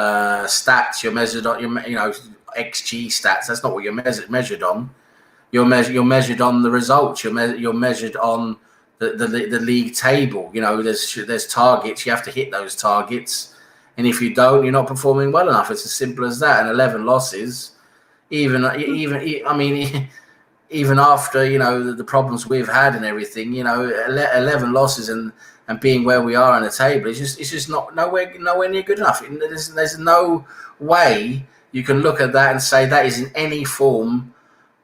S2: stats. You're measured on XG stats. That's not what you're measured on. You're measured on the results. You're measured on the league table. There's targets. You have to hit those targets, and if you don't, you're not performing well enough. It's as simple as that. And 11 losses, even after the problems we've had and everything, 11 losses and being where we are on the table, it's just nowhere near good enough. There's no way you can look at that and say that is in any form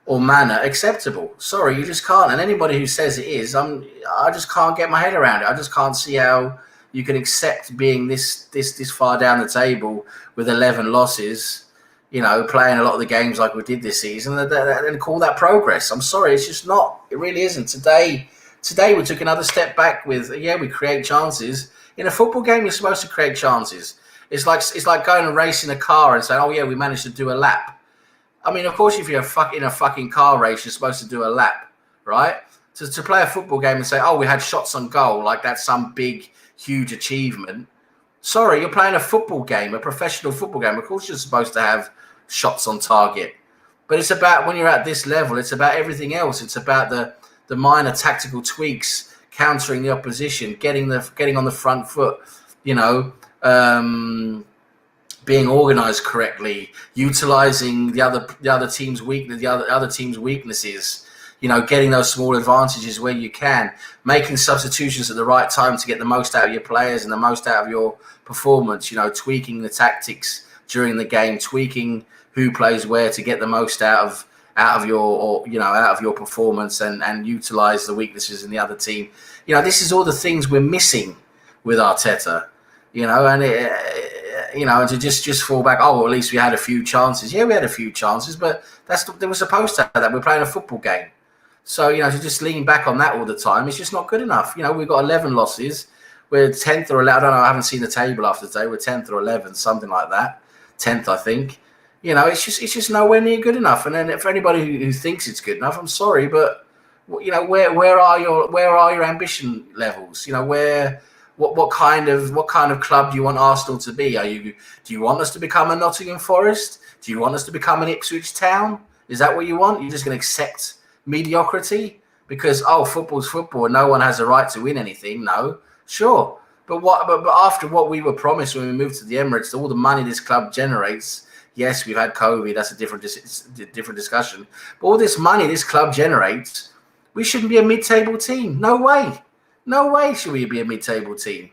S2: or manner acceptable. Sorry, you just can't. And anybody who says it is, I just can't get my head around it. I just can't see how you can accept being this far down the table with 11 losses. Playing a lot of the games like we did this season, and call that progress. I'm sorry, it's just not. It really isn't. Today we took another step back with, we create chances. In a football game, you're supposed to create chances. It's like going and racing a car and saying, oh yeah, we managed to do a lap. I mean, of course, if you're in a fucking car race, you're supposed to do a lap, right? To play a football game and say, oh, we had shots on goal, like that's some big, huge achievement. Sorry, you're playing a football game, a professional football game. Of course, you're supposed to have shots on target. But it's about, when you're at this level, it's about everything else. It's about the minor tactical tweaks, countering the opposition, getting on the front foot, being organised correctly, utilising the other team's weaknesses. Getting those small advantages where you can, making substitutions at the right time to get the most out of your players and the most out of your performance, tweaking the tactics during the game, tweaking who plays where to get the most out of your performance and utilize the weaknesses in the other team. This is all the things we're missing with Arteta, and to just fall back, oh, well, at least we had a few chances. Yeah, we had a few chances, but they were supposed to have that. We're playing a football game. So, to just lean back on that all the time, it's just not good enough. We've got 11 losses. We're 10th or 11th. I don't know. I haven't seen the table after today. We're 10th or 11th, something like that. 10th, I think. It's just nowhere near good enough. And then for anybody who thinks it's good enough, I'm sorry, but where are your ambition levels? What kind of club do you want Arsenal to be? Do you want us to become a Nottingham Forest? Do you want us to become an Ipswich Town? Is that what you want? You're just going to accept mediocrity because football's football and no one has a right to win anything? No, sure, but after what we were promised when we moved to the Emirates, all the money this club generates. Yes, we've had COVID. That's a different discussion. But all this money this club generates, we shouldn't be a mid-table team. No way should we be a mid-table team.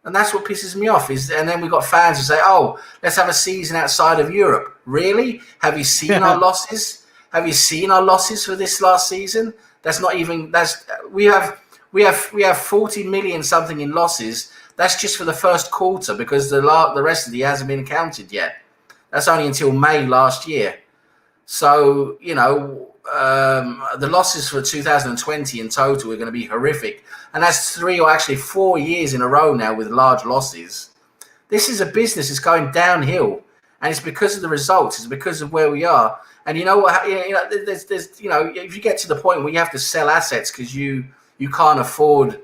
S2: And that's what pisses me off. And then we've got fans who say, oh, let's have a season outside of Europe. Really? Have you seen our losses? Have you seen our losses for this last season? We have 40 million something in losses. That's just for the first quarter because the rest of the year hasn't been counted yet. That's only until May last year. So, the losses for 2020 in total are going to be horrific. And that's 3 or actually 4 years in a row now with large losses. This is a business that's going downhill. And it's because of the results. It's because of where we are. And you know what? There's if you get to the point where you have to sell assets because you can't afford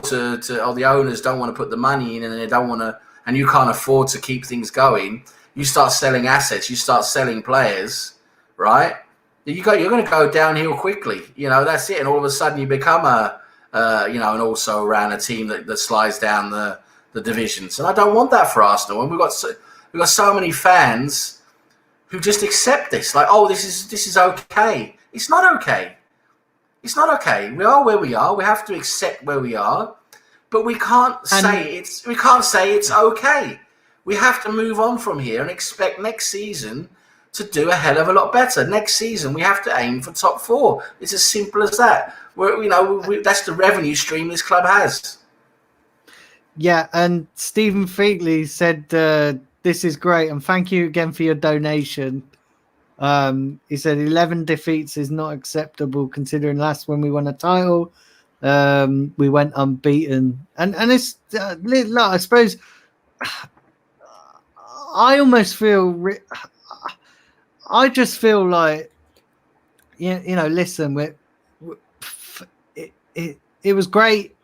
S2: to, or the owners don't want to put the money in and they don't want to, and you can't afford to keep things going. you start selling assets, you start selling players, right? You're going to go downhill quickly. That's it. And all of a sudden you become an also around a team that slides down the divisions. And I don't want that for Arsenal. And we've got so many fans who just accept this. Like, oh, this is okay. It's not okay. It's not okay. We are where we are. We have to accept where we are. But we can't say it's okay. We have to move on from here and expect next season to do a hell of a lot better. Next season, we have to aim for top 4. It's as simple as that. That's the revenue stream this club has.
S1: Yeah, and Stephen Featley said, this is great, and thank you again for your donation. He said 11 defeats is not acceptable considering last when we won a title. We went unbeaten. And it's, I suppose, I almost feel... I just feel like, listen, it was great.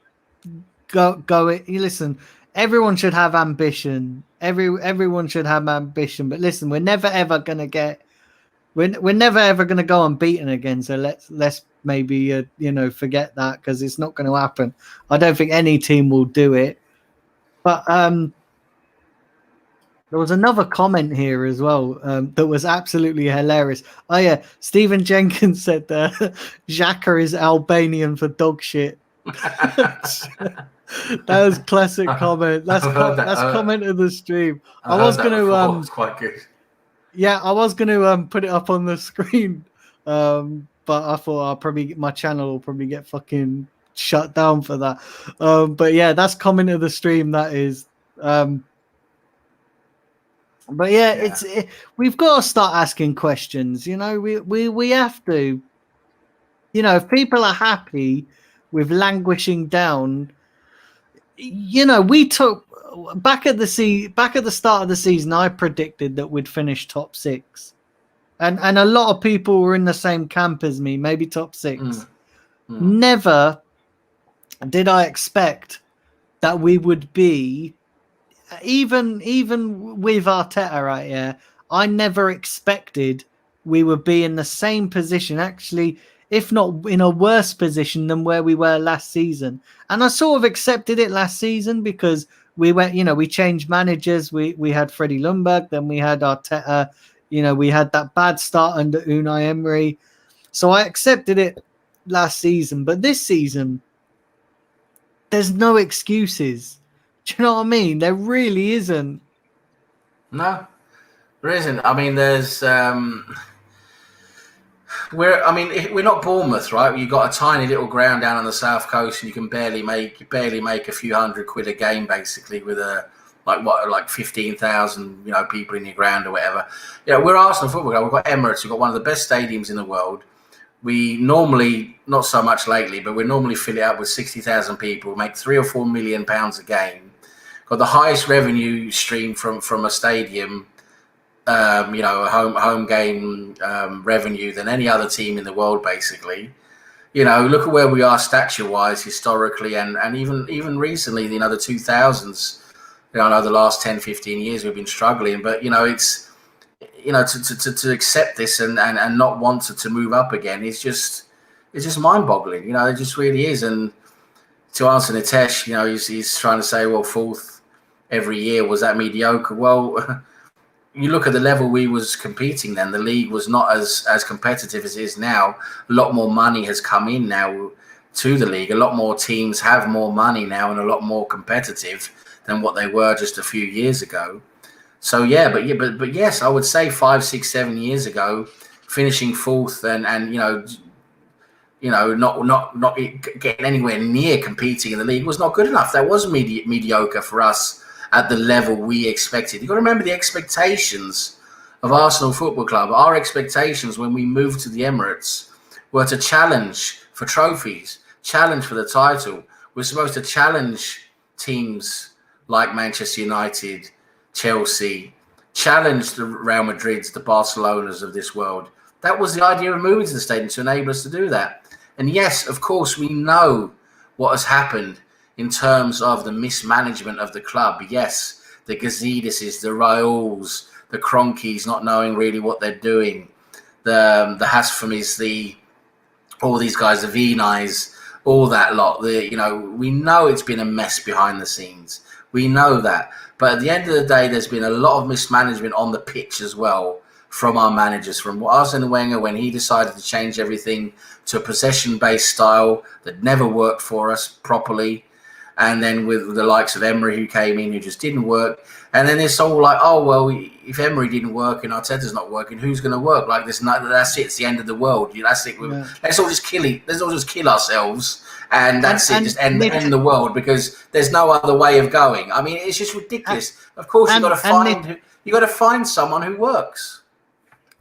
S1: Go it. Listen, everyone should have ambition. Everyone should have ambition. But listen, we're never ever gonna go unbeaten again. So let's maybe forget that, because it's not going to happen. I don't think any team will do it. But there was another comment here as well that was absolutely hilarious. Oh yeah, Stephen Jenkins said Xhaka is Albanian for dog shit. That was classic comment. That's comment of the stream. I was going to
S2: it's quite good.
S1: Yeah, I was going to put it up on the screen, but I thought my channel will probably get fucking shut down for that. But yeah, that's comment of the stream. That is. But yeah, we've got to start asking questions. We have to. If people are happy with languishing down, we took back at the start of the season. I predicted that we'd finish top 6, and a lot of people were in the same camp as me, maybe top 6. Never did I expect that we would be. Even with Arteta right here, I never expected we would be in the same position, actually, if not in a worse position than where we were last season. And I sort of accepted it last season because we went, we changed managers. We had Freddie Ljungberg, then we had Arteta. We had that bad start under Unai Emery. So I accepted it last season. But this season, there's no excuses. Do you know what I mean? There really isn't.
S2: No, there isn't. I mean, there's we're not Bournemouth, right? You've got a tiny little ground down on the south coast, and you can barely make a few £100 a game, basically, with like 15,000 people in your ground or whatever. We're Arsenal Football Club. We've got Emirates. We've got one of the best stadiums in the world. We normally, not so much lately, but we normally fill it up with 60,000 people, make £3 or £4 million a game. Got the highest revenue stream from a stadium, a home game revenue than any other team in the world, basically. Look at where we are stature-wise, historically, and even recently, the 2000s. I know the last 10, 15 years we've been struggling, but it's to accept this and not want to move up again it's just mind-boggling. It just really is. And to answer Nitesh, he's trying to say, well, 4th every year, was that mediocre? Well, you look at the level we was competing then, the league was not as competitive as it is now. A lot more money has come in now to the league. A lot more teams have more money now and a lot more competitive than what they were just a few years ago. So but yes, I would say 5, 6, 7 years ago, finishing 4th and not getting anywhere near competing in the league was not good enough. That was mediocre for us at the level we expected. You've got to remember the expectations of Arsenal Football Club. Our expectations when we moved to the Emirates were to challenge for trophies, challenge for the title. We're supposed to challenge teams like Manchester United, Chelsea, challenge the Real Madrids, the Barcelonas of this world. That was the idea of moving to the stadium, to enable us to do that. And yes, of course, we know what has happened in terms of the mismanagement of the club. Yes, the Gazideses, the Raúls, the Cronkies not knowing really what they're doing, the Hasfamis, all these guys, the Vinais, all that lot. We know it's been a mess behind the scenes. We know that. But at the end of the day, there's been a lot of mismanagement on the pitch as well from our managers, from Arsene Wenger when he decided to change everything to a possession-based style that never worked for us properly. And then with the likes of Emery who came in, who just didn't work. And then it's all like, oh, well, if Emery didn't work and Arteta's not working, who's going to work? Like, that's it. It's the end of the world. That's it. Yeah. Let's all just kill ourselves. And that's it. Just end the world, because there's no other way of going. I mean, it's just ridiculous. Of course, you've got to find someone who works.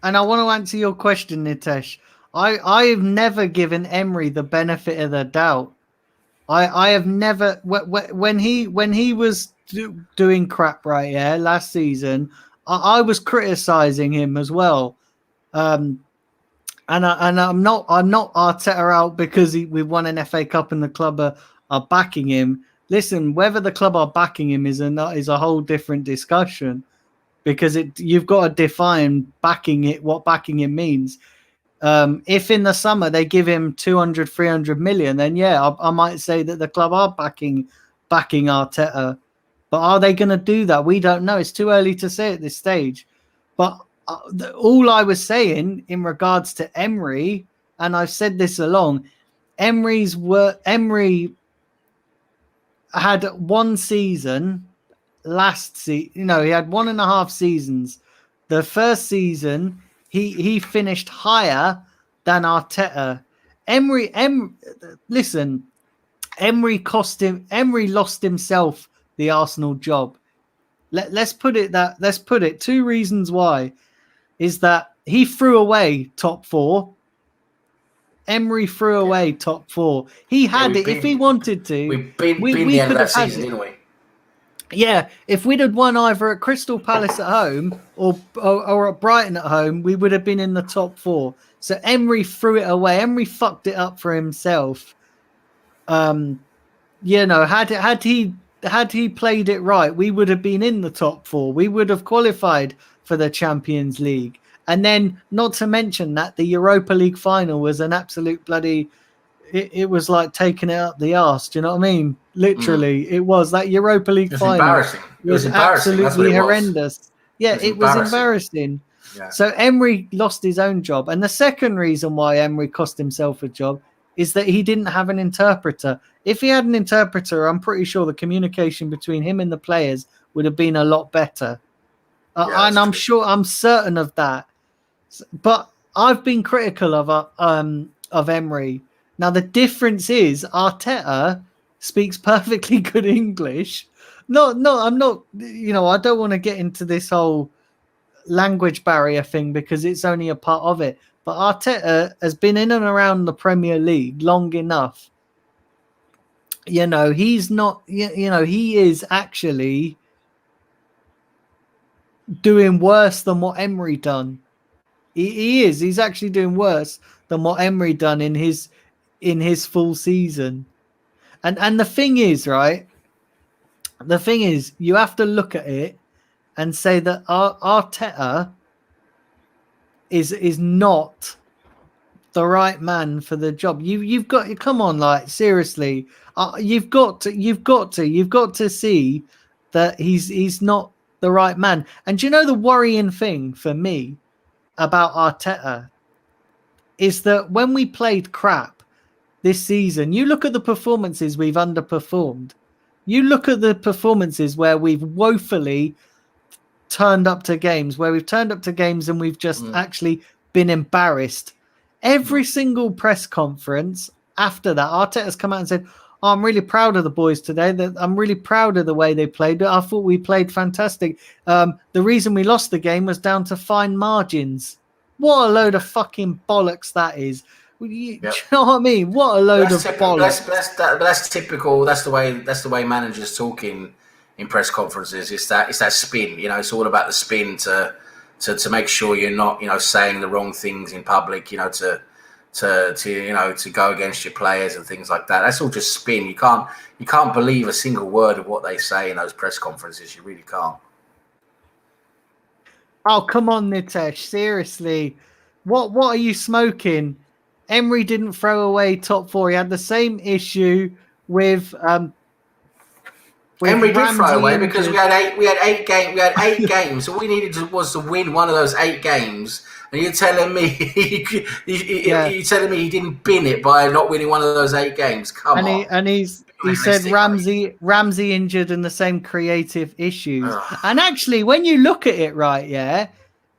S1: And I want to answer your question, Nitesh. I've never given Emery the benefit of the doubt. I have never, when he was doing crap last season, I was criticizing him as well. And I'm not Arteta out because we won an FA Cup and the club are backing him. Listen, whether the club are backing him is a whole different discussion, because you've got to define what backing him means. If in the summer they give him 200, 300 million, then yeah, I might say that the club are backing Arteta. But are they going to do that? We don't know. It's too early to say at this stage. But all I was saying in regards to Emery, and I've said this along, Emery had one season last season. He had 1.5 seasons. The first season, he finished higher than Arteta. Emery lost himself the Arsenal job. Let's put it. 2 reasons why is that he threw away top 4. Emery threw away top 4. He had it if he wanted to.
S2: We've been the end of that season, didn't we?
S1: Yeah, if we'd have won either at Crystal Palace at home or at Brighton at home, we would have been in the top 4. So Emery threw it away. Emery fucked it up for himself. Had he played it right, we would have been in the top 4. We would have qualified for the Champions League. And then, not to mention that the Europa League final was an absolute bloody... It was like taking it up the arse. Do you know what I mean? Literally, it was. That Europa League final
S2: embarrassing. It was
S1: absolutely horrendous. Yeah, it was embarrassing. Yeah. So Emery lost his own job. And the second reason why Emery cost himself a job is that he didn't have an interpreter. If he had an interpreter, I'm pretty sure the communication between him and the players would have been a lot better. And I'm certain of that. But I've been critical of Emery. Now, the difference is Arteta speaks perfectly good English. No, I'm not, I don't want to get into this whole language barrier thing because it's only a part of it. But Arteta has been in and around the Premier League long enough. He's not, he is actually doing worse than what Emery done. He is. He's actually doing worse than what Emery done in his full season. And the thing is, right? The thing is, you have to look at it and say that Arteta is not the right man for the job. You've got to come on, like seriously. You've got to see that he's not the right man. And do you know the worrying thing for me about Arteta is that when we played crap this season, you look at the performances we've underperformed. You look at the performances where we've woefully turned up to games, and we've just actually been embarrassed. Every single press conference after that, Arteta's come out and said, I'm really proud of the boys today. I'm really proud of the way they played. I thought we played fantastic. The reason we lost the game was down to fine margins. What a load of fucking bollocks that is. Do you know what I mean? What a load of bollocks.
S2: That's typical. That's the way managers talk in press conferences. It's that spin. It's all about the spin to make sure you're not saying the wrong things in public. To go against your players and things like that. That's all just spin. You can't believe a single word of what they say in those press conferences. You really can't.
S1: Oh, come on, Nitesh. Seriously. What are you smoking? Emery didn't throw away top four. He had the same issue with
S2: Emery did throw
S1: Ramsey
S2: away because
S1: injured.
S2: we had eight games. All we needed was to win one of those 8 games. And you're telling me you're telling me he didn't bin it by not winning one of those 8 games? Come on.
S1: He said Ramsey injured and the same creative issues.
S2: Ugh.
S1: And actually, when you look at it, right, yeah,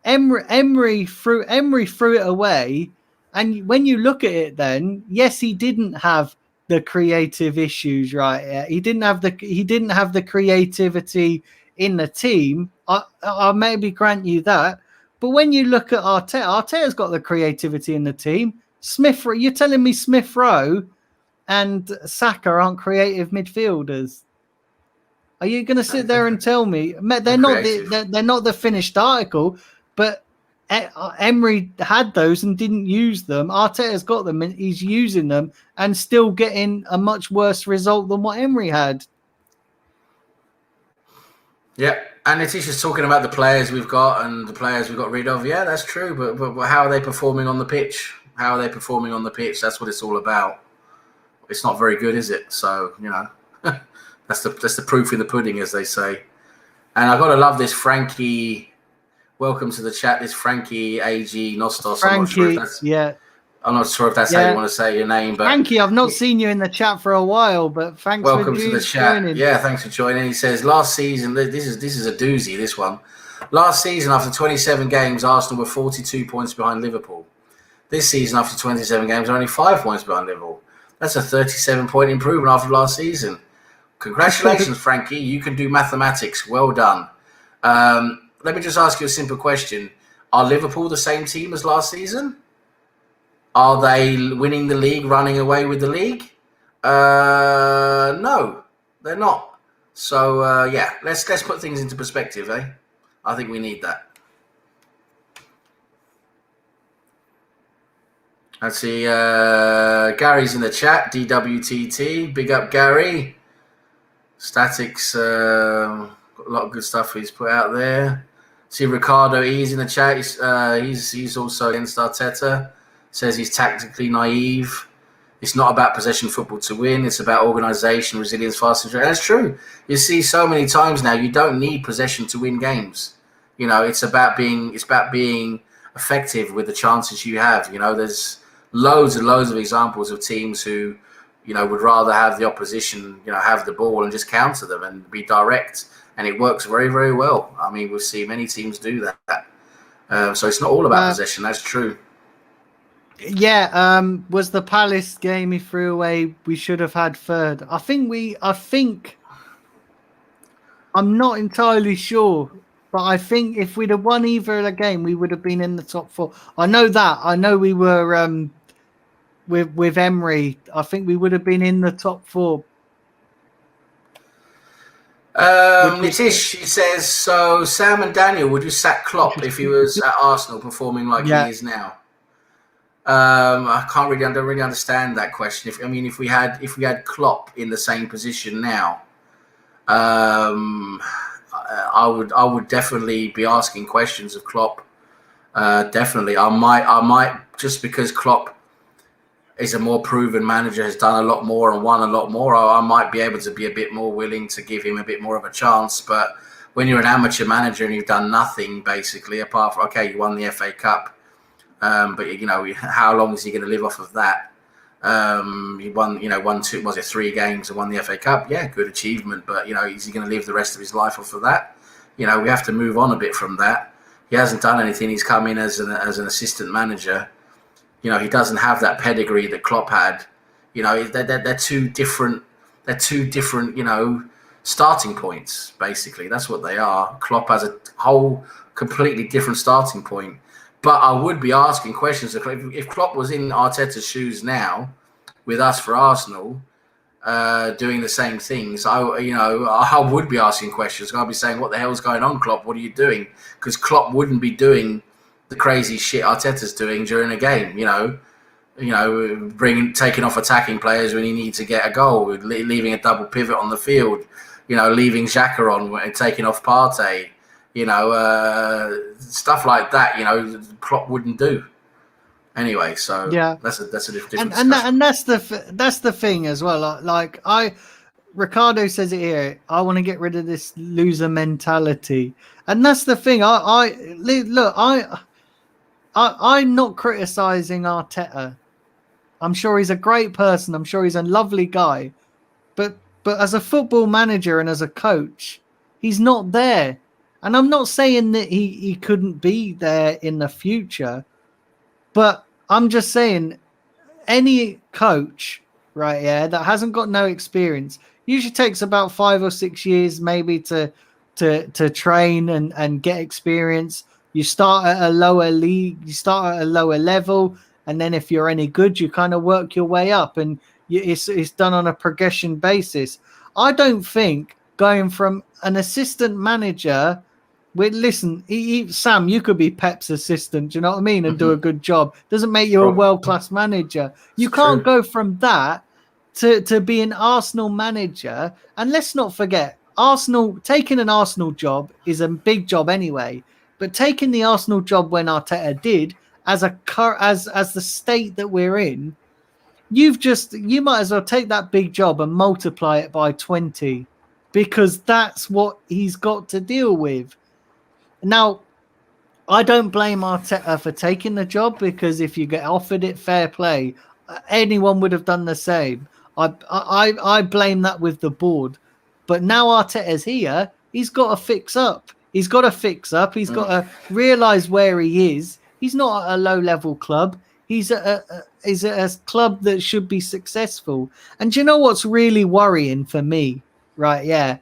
S1: Emery threw it away. And when you look at it, then yes, he didn't have the creative issues, right? Yeah? He didn't have the creativity in the team. I'll maybe grant you that. But when you look at Arteta's got the creativity in the team. You're telling me Smith Rowe and Saka aren't creative midfielders? Are you going to sit there and tell me they're not the finished article? But Emery had those and didn't use them. Arteta's got them and he's using them and still getting a much worse result than what Emery had.
S2: Yeah, and it's just talking about the players we've got and the players we've got rid of. Yeah, that's true. But how are they performing on the pitch? How are they performing on the pitch? That's what it's all about. It's not very good, is it? So, that's the proof in the pudding, as they say. And I've got to love this Frankie. Welcome to the chat. This Frankie AG Nostos.
S1: Frankie,
S2: I'm not sure if that's how you want to say your name, but
S1: Frankie, I've not seen you in the chat for a while, but thanks.
S2: Welcome to the chat. Joining. Yeah, thanks for joining. He says last season, this is a doozy. This one, last season after 27 games, Arsenal were 42 points behind Liverpool. This season after 27 games, they're only 5 points behind Liverpool. That's a 37-point improvement after last season. Congratulations, Frankie. You can do mathematics. Well done. Let me just ask you a simple question. Are Liverpool the same team as last season? Are they winning the league, running away with the league? No, they're not. So, let's put things into perspective, eh? I think we need that. Let's see. Gary's in the chat. DWTT. Big up, Gary. Statics. A lot of good stuff he's put out there. See Ricardo E's in the chat. He's also against Arteta. Says he's tactically naive. It's not about possession football to win. It's about organisation, resilience, fast and that's true. You see so many times now. You don't need possession to win games. It's about being effective with the chances you have. There's loads and loads of examples of teams who, would rather have the opposition, have the ball and just counter them and be direct. And it works very, very well. I mean, we'll see many teams do that. So it's not all about possession. That's true.
S1: Yeah. Was the Palace game he threw away? We should have had third. I think I'm not entirely sure, but I think if we'd have won either of the game, we would have been in the top 4. I know that. I know we were with Emery. I think we would have been in the top 4.
S2: Nitish, he says, so Sam and Daniel, would you sack Klopp if he was at Arsenal performing like he is now? I don't really understand that question. If we had Klopp in the same position now, I would definitely be asking questions of Klopp. Definitely, I might just because Klopp is a more proven manager, has done a lot more and won a lot more. I might be able to be a bit more willing to give him a bit more of a chance. But when you're an amateur manager and you've done nothing basically, apart from you won the FA Cup, but how long is he going to live off of that? He won 3 games and won the FA Cup. Yeah, good achievement. But is he going to live the rest of his life off of that? We have to move on a bit from that. He hasn't done anything. He's come in as an assistant manager. He doesn't have that pedigree that Klopp had. They're two different. They're two different. Starting points. Basically, that's what they are. Klopp has a whole completely different starting point. But I would be asking questions. If Klopp was in Arteta's shoes now, with us for Arsenal, doing the same things, I would be asking questions. I'd be saying, "What the hell's going on, Klopp? What are you doing?" Because Klopp wouldn't be doing the crazy shit Arteta's doing during a game, taking off attacking players when you need to get a goal, leaving a double pivot on the field, leaving Xhaka on and taking off Partey, Stuff like that. Klopp wouldn't do. Anyway, so
S1: Yeah,
S2: that's a different
S1: and
S2: discussion.
S1: that's the thing as well. Ricardo says it here. I want to get rid of this loser mentality, and that's the thing. I'm not criticizing Arteta. I'm sure he's a great person. I'm sure he's a lovely guy, but as a football manager and as a coach, he's not there. And I'm not saying that he couldn't be there in the future, but I'm just saying any coach, right, yeah, that hasn't got no experience, usually takes about 5 or 6 years maybe to train and get experience. You start at a lower league, you start at a lower level, and then if you're any good, you kind of work your way up, and it's done on a progression basis. I don't think going from an assistant manager listen, Sam, you could be Pep's assistant, do you know what I mean, and do a good job. Doesn't make you a world-class manager. You can't go from that to be an Arsenal manager. And let's not forget, taking an Arsenal job is a big job anyway. But taking the Arsenal job when Arteta did, as the state that we're in, you might as well take that big job and multiply it by 20, because that's what he's got to deal with. Now, I don't blame Arteta for taking the job, because if you get offered it, fair play. Anyone would have done the same. I blame that with the board. But now Arteta's here, he's got to fix up. He's got to realise where he is. He's not at a low-level club. He's at a club that should be successful. And do you know what's really worrying for me? Right, yeah.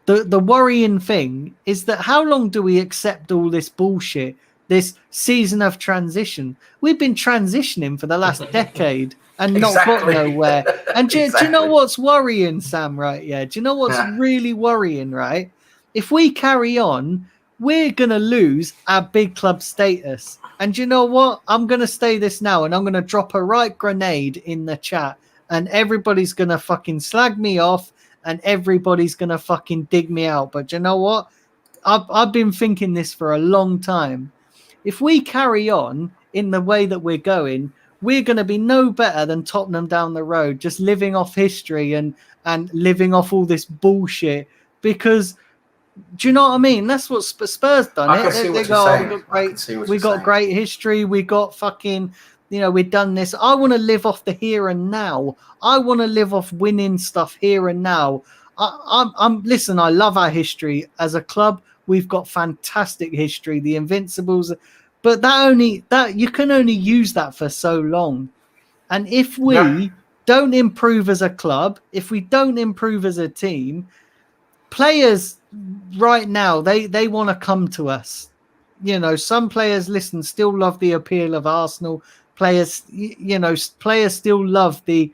S1: The worrying thing is that how long do we accept all this bullshit, this season of transition? We've been transitioning for the last decade and not got nowhere. And do you know what's worrying, Sam, right? Yeah. Do you know what's really worrying, right? If we carry on, we're going to lose our big club status. And do you know what? I'm going to say this now, and I'm going to drop a right grenade in the chat, and everybody's going to fucking slag me off, and everybody's going to fucking dig me out. But you know what? I've been thinking this for a long time. If we carry on in the way that we're going, we're going to be no better than Tottenham down the road, just living off history and living off all this bullshit. Because, do you know what I mean? That's what Spurs done. We got great history. We got fucking... we've done this. I want to live off the here and now. I want to live off winning stuff here and now. Listen, I love our history as a club. We've got fantastic history, the Invincibles, but that you can only use that for so long. And if we don't improve as a club, if we don't improve as a team, players right now, they want to come to us. Some players, listen, still love the appeal of Arsenal. Players still love the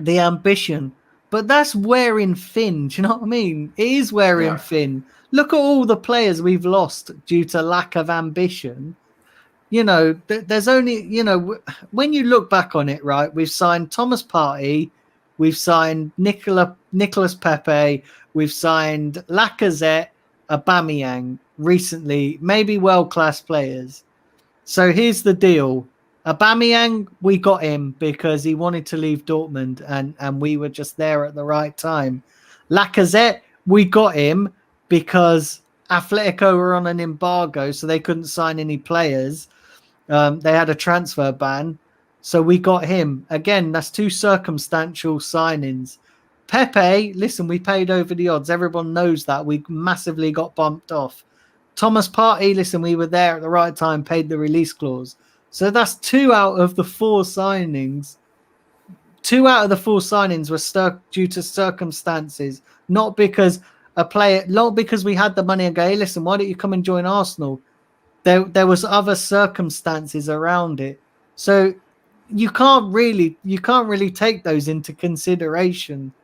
S1: ambition, but that's wearing thin. Do you know what I mean? It is wearing thin. Look at all the players we've lost due to lack of ambition. There's only, when you look back on it, right? We've signed Thomas Partey, we've signed Nicolas Pepe, we've signed Lacazette, Aubameyang recently, maybe world-class players. So here's the deal. Aubameyang, we got him because he wanted to leave Dortmund, and we were just there at the right time. Lacazette, we got him because Atletico were on an embargo, so they couldn't sign any players. They had a transfer ban, so we got him. Again, that's two circumstantial signings. Pepe, listen, we paid over the odds. Everyone knows that. We massively got bumped off. Thomas Partey, listen, we were there at the right time, paid the release clause. So that's 2 out of the 4 signings. 2 out of the 4 signings were due to circumstances, not because we had the money and go, hey, listen, why don't you come and join Arsenal? There was other circumstances around it. So you can't really take those into consideration.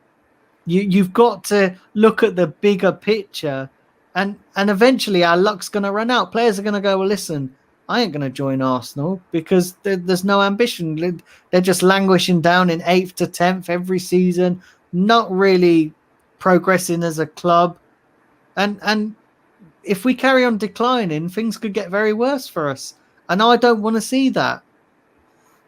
S1: You've got to look at the bigger picture, and eventually our luck's going to run out. Players are going to go, well, listen, I ain't going to join Arsenal because there's no ambition. They're just languishing down in 8th to 10th every season, not really progressing as a club. And if we carry on declining, things could get very worse for us, and I don't want to see that.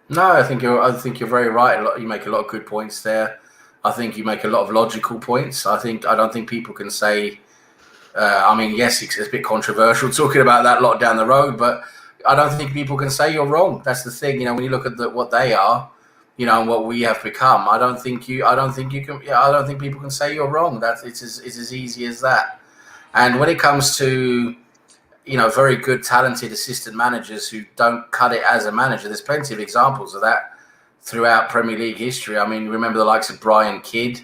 S2: No, I think you're very right. You make a lot of good points there. I think you make a lot of logical points. I don't think people can say. I mean, yes, it's a bit controversial talking about that lot down the road, but I don't think people can say you're wrong. That's the thing. When you look at what they are, and what we have become, I don't think people can say you're wrong. It's as easy as that. And when it comes to very good, talented assistant managers who don't cut it as a manager, there's plenty of examples of that throughout Premier League history. I mean, remember the likes of Brian Kidd,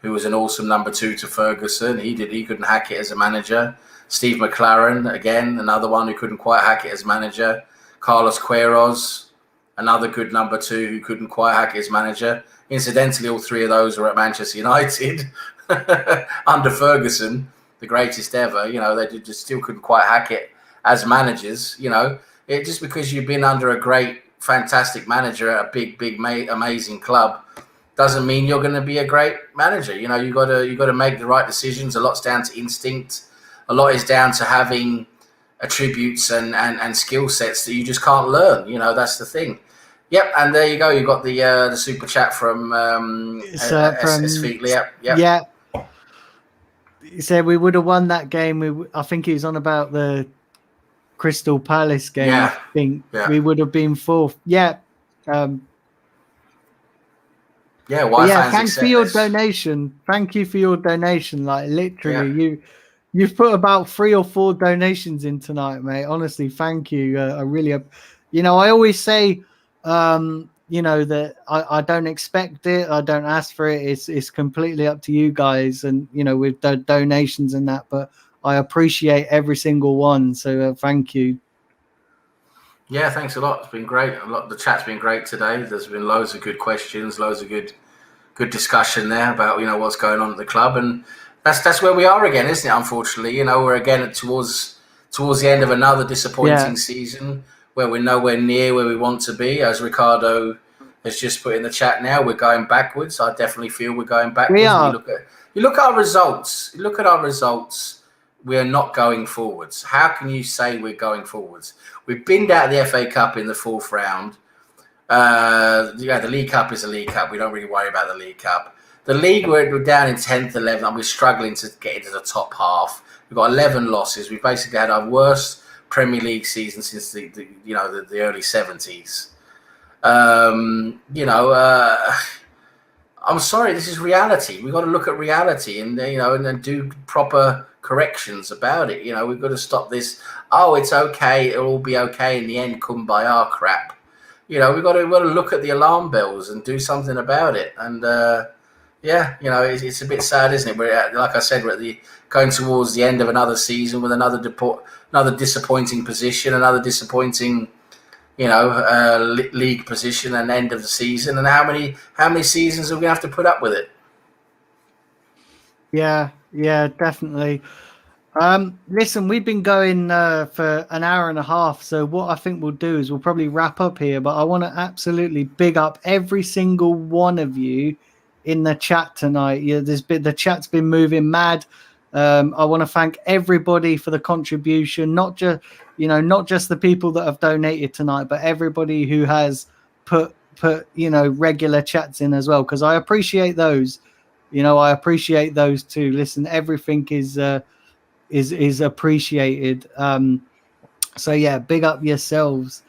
S2: who was an awesome number 2 to Ferguson. He couldn't hack it as a manager. Steve McLaren, again, another one who couldn't quite hack it as manager. Carlos Queiroz, another good number 2 who couldn't quite hack it as manager. Incidentally, all 3 of those were at Manchester United under Ferguson, the greatest ever. They just still couldn't quite hack it as managers. Just because you've been under a great, fantastic manager at a big, amazing club doesn't mean you're going to be a great manager. You got to make the right decisions. A lot's down to instinct. A lot is down to having attributes and skill sets that you just can't learn. That's the thing. Yep, and there you go. You got the super chat from S. Featley. Yep.
S1: Yeah. He said we would have won that game. I think he was on about the Crystal Palace game.
S2: Yeah.
S1: I think we would have been 4th. Yeah. Thanks for your donation. Thank you for your donation. Like literally, you've put about 3 or 4 donations in tonight, mate. Honestly, thank you. I really, I always say, that I don't expect it. I don't ask for it. It's completely up to you guys, and with the donations and that. But I appreciate every single one. So thank you.
S2: Yeah, thanks a lot. It's been great. The chat's been great today. There's been loads of good questions, loads of good discussion there about what's going on at the club, and that's where we are again, isn't it? Unfortunately, we're again towards the end of another disappointing season where we're nowhere near where we want to be. As Ricardo has just put in the chat now, we're going backwards. I definitely feel we're going backwards.
S1: We are.
S2: You look at our results. We are not going forwards. How can you say we're going forwards? We've binned out the FA Cup in the 4th round. The League Cup is a League Cup. We don't really worry about the League Cup. The league, we're down in 10th, 11th, and we're struggling to get into the top half. We've got 11 losses. We've basically had our worst Premier League season since the early 70s. I'm sorry, this is reality. We've got to look at reality and then do proper corrections about it. We've got to stop this. Oh, it's okay. It'll all be okay in the end. Kumbaya crap. We've got to look at the alarm bells and do something about it. And it's a bit sad, isn't it? Like I said, we're going towards the end of another season with another disappointing position, another disappointing league position and end of the season. And how many seasons are we going to have to put up with it?
S1: Yeah, definitely. Listen, we've been going for an hour and a half. So what I think we'll do is we'll probably wrap up here. But I want to absolutely big up every single one of you in the chat tonight. The chat's been moving mad. I want to thank everybody for the contribution, not just the people that have donated tonight, but everybody who has put regular chats in as well, because I appreciate those. I appreciate those too. Listen, everything is appreciated. So yeah, big up yourselves.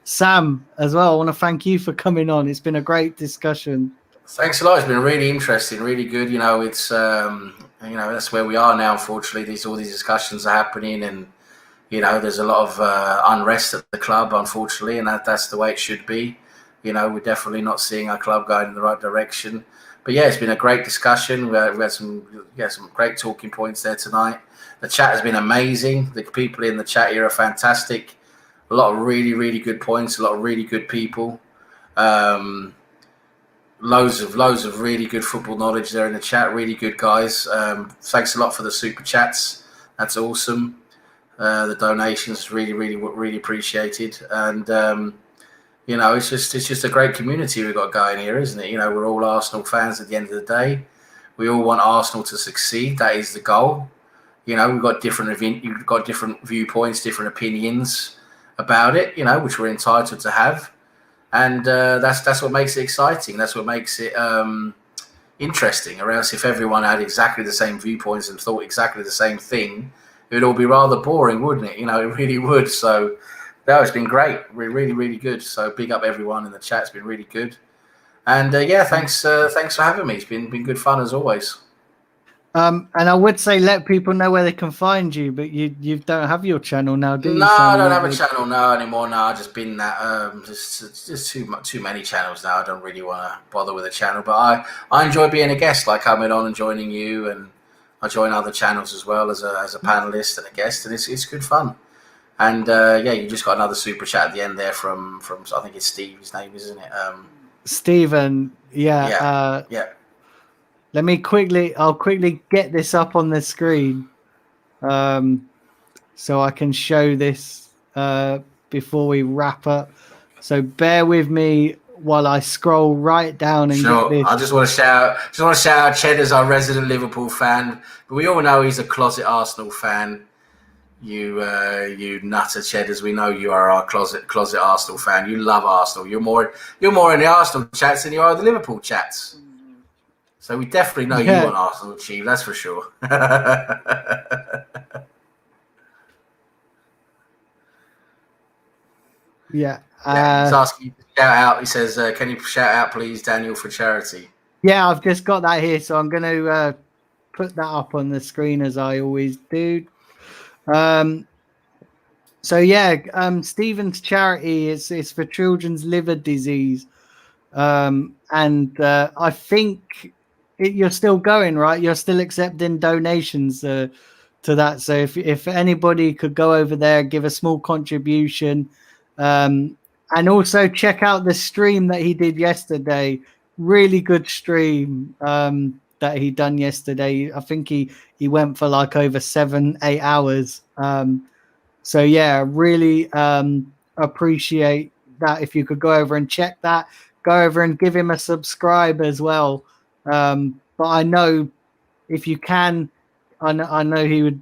S1: Sam as well, I want to thank you for coming on. It's been a great discussion.
S2: Thanks a lot. It's been really interesting, really good. It's that's where we are now. Unfortunately, all these discussions are happening, and there's a lot of unrest at the club, unfortunately, and that's the way it should be. We're definitely not seeing our club going in the right direction. But yeah, it's been a great discussion. We had some great talking points there tonight. The chat has been amazing. The people in the chat here are fantastic. A lot of really, really good points. A lot of really good people. Loads of really good football knowledge there in the chat. Really good guys. Thanks a lot for the super chats. That's awesome. The donations really, really, really appreciated. And it's just a great community we've got going here, isn't it? We're all Arsenal fans at the end of the day. We all want Arsenal to succeed. That is the goal. You know, we've got you've got different viewpoints, different opinions about it. You know, which we're entitled to have, and that's what makes it exciting. That's what makes it interesting. Or else, if everyone had exactly the same viewpoints and thought exactly the same thing, it would all be rather boring, wouldn't it? You know, it really would. So, no, it's been great. We're really, really good. So, big up everyone in the chat. It's been really good. And yeah, thanks for having me. It's been good fun as always.
S1: And I would say let people know where they can find you, but you don't have your channel now, do you?
S2: No, I don't have a channel now anymore. No, I've just been that. Just too many channels now. I don't really want to bother with a channel, but I enjoy being a guest, like coming on and joining you, and I join other channels as well as a panelist and a guest, and it's good fun. And yeah, you just got another super chat at the end there from I think it's Steve. His name, isn't it?
S1: Stephen. Yeah.
S2: Yeah.
S1: I'll quickly get this up on the screen, so I can show this before we wrap up. So bear with me while I scroll right down and get this.
S2: I just want to shout out Cheddar's our resident Liverpool fan, but we all know he's a closet Arsenal fan. You nutter Cheddars, we know you are our closet Arsenal fan. You love Arsenal. You're more in the Arsenal chats than you are the Liverpool chats. So we definitely know you want Arsenal to achieve, that's for sure.
S1: Yeah.
S2: He's asking you to shout out. He says, can you shout out, please, Daniel, for charity?
S1: Yeah, I've just got that here, so I'm going to put that up on the screen as I always do. So yeah, Stephen's charity is for children's liver disease, and I think you're still going, right? You're still accepting donations to that. So if anybody could go over there, give a small contribution, and also check out the stream that he did yesterday. Really good stream that he done yesterday. I think he went for like over 7-8 hours. So yeah, really appreciate that. If you could go over and check that, go over and give him a subscribe as well. But I know if you can, I know he would.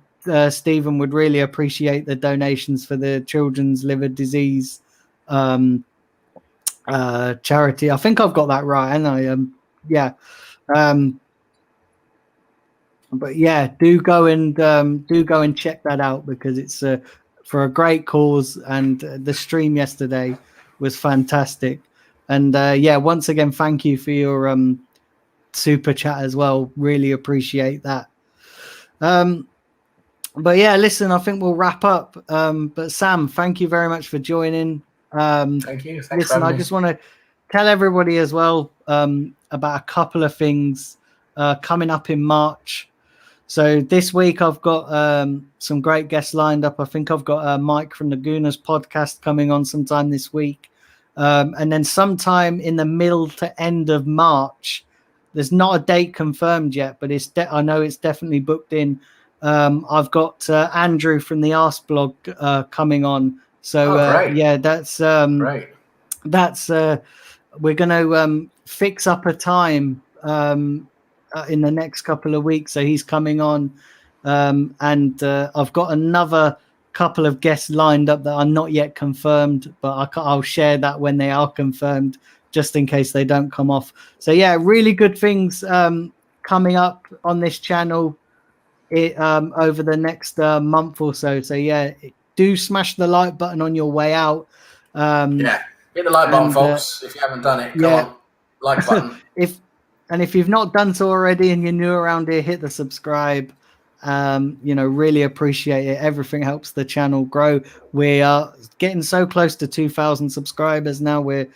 S1: Stephen would really appreciate the donations for the children's liver disease charity. I think I've got that right, and yeah. But yeah, do go and check that out, because it's for a great cause, and the stream yesterday was fantastic. And yeah, once again, thank you for your super chat as well. Really appreciate that. But yeah, listen, I think we'll wrap up. But Sam, thank you very much for joining.
S2: Thank you. Thanks,
S1: listen, I just want to tell everybody as well about a couple of things coming up in March. So this week I've got some great guests lined up. I think I've got Mike from the Gooners podcast coming on sometime this week. And then sometime in the middle to end of March, there's not a date confirmed yet, but I know it's definitely booked in. I've got Andrew from the Arse blog coming on. So yeah, that's
S2: great.
S1: That's we're going to fix up a time in the next couple of weeks. So he's coming on, and I've got another couple of guests lined up that are not yet confirmed, but I'll share that when they are confirmed, just in case they don't come off. So yeah, really good things coming up on this channel over the next month or so. So yeah, do smash the like button on your way out.
S2: Yeah, hit the like button, folks. If you haven't done it, come on, like button.
S1: If you've not done so already and you're new around here, hit the subscribe. Really appreciate it. Everything helps the channel grow. We are getting so close to 2,000 subscribers now. We're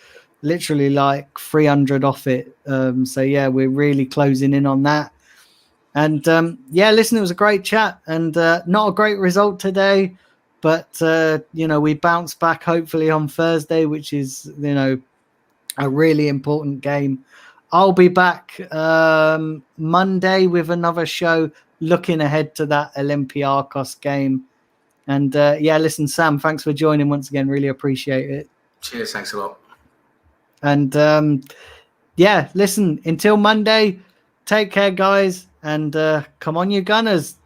S1: literally like 300 off it. So yeah, we're really closing in on that. And yeah, listen, it was a great chat, and not a great result today, but we bounce back hopefully on Thursday, which is a really important game. I'll be back Monday with another show looking ahead to that Olympiacos game. And yeah, listen, Sam, thanks for joining once again. Really appreciate it.
S2: Cheers. Thanks a lot.
S1: And yeah, listen, until Monday, take care, guys. And come on, you Gunners.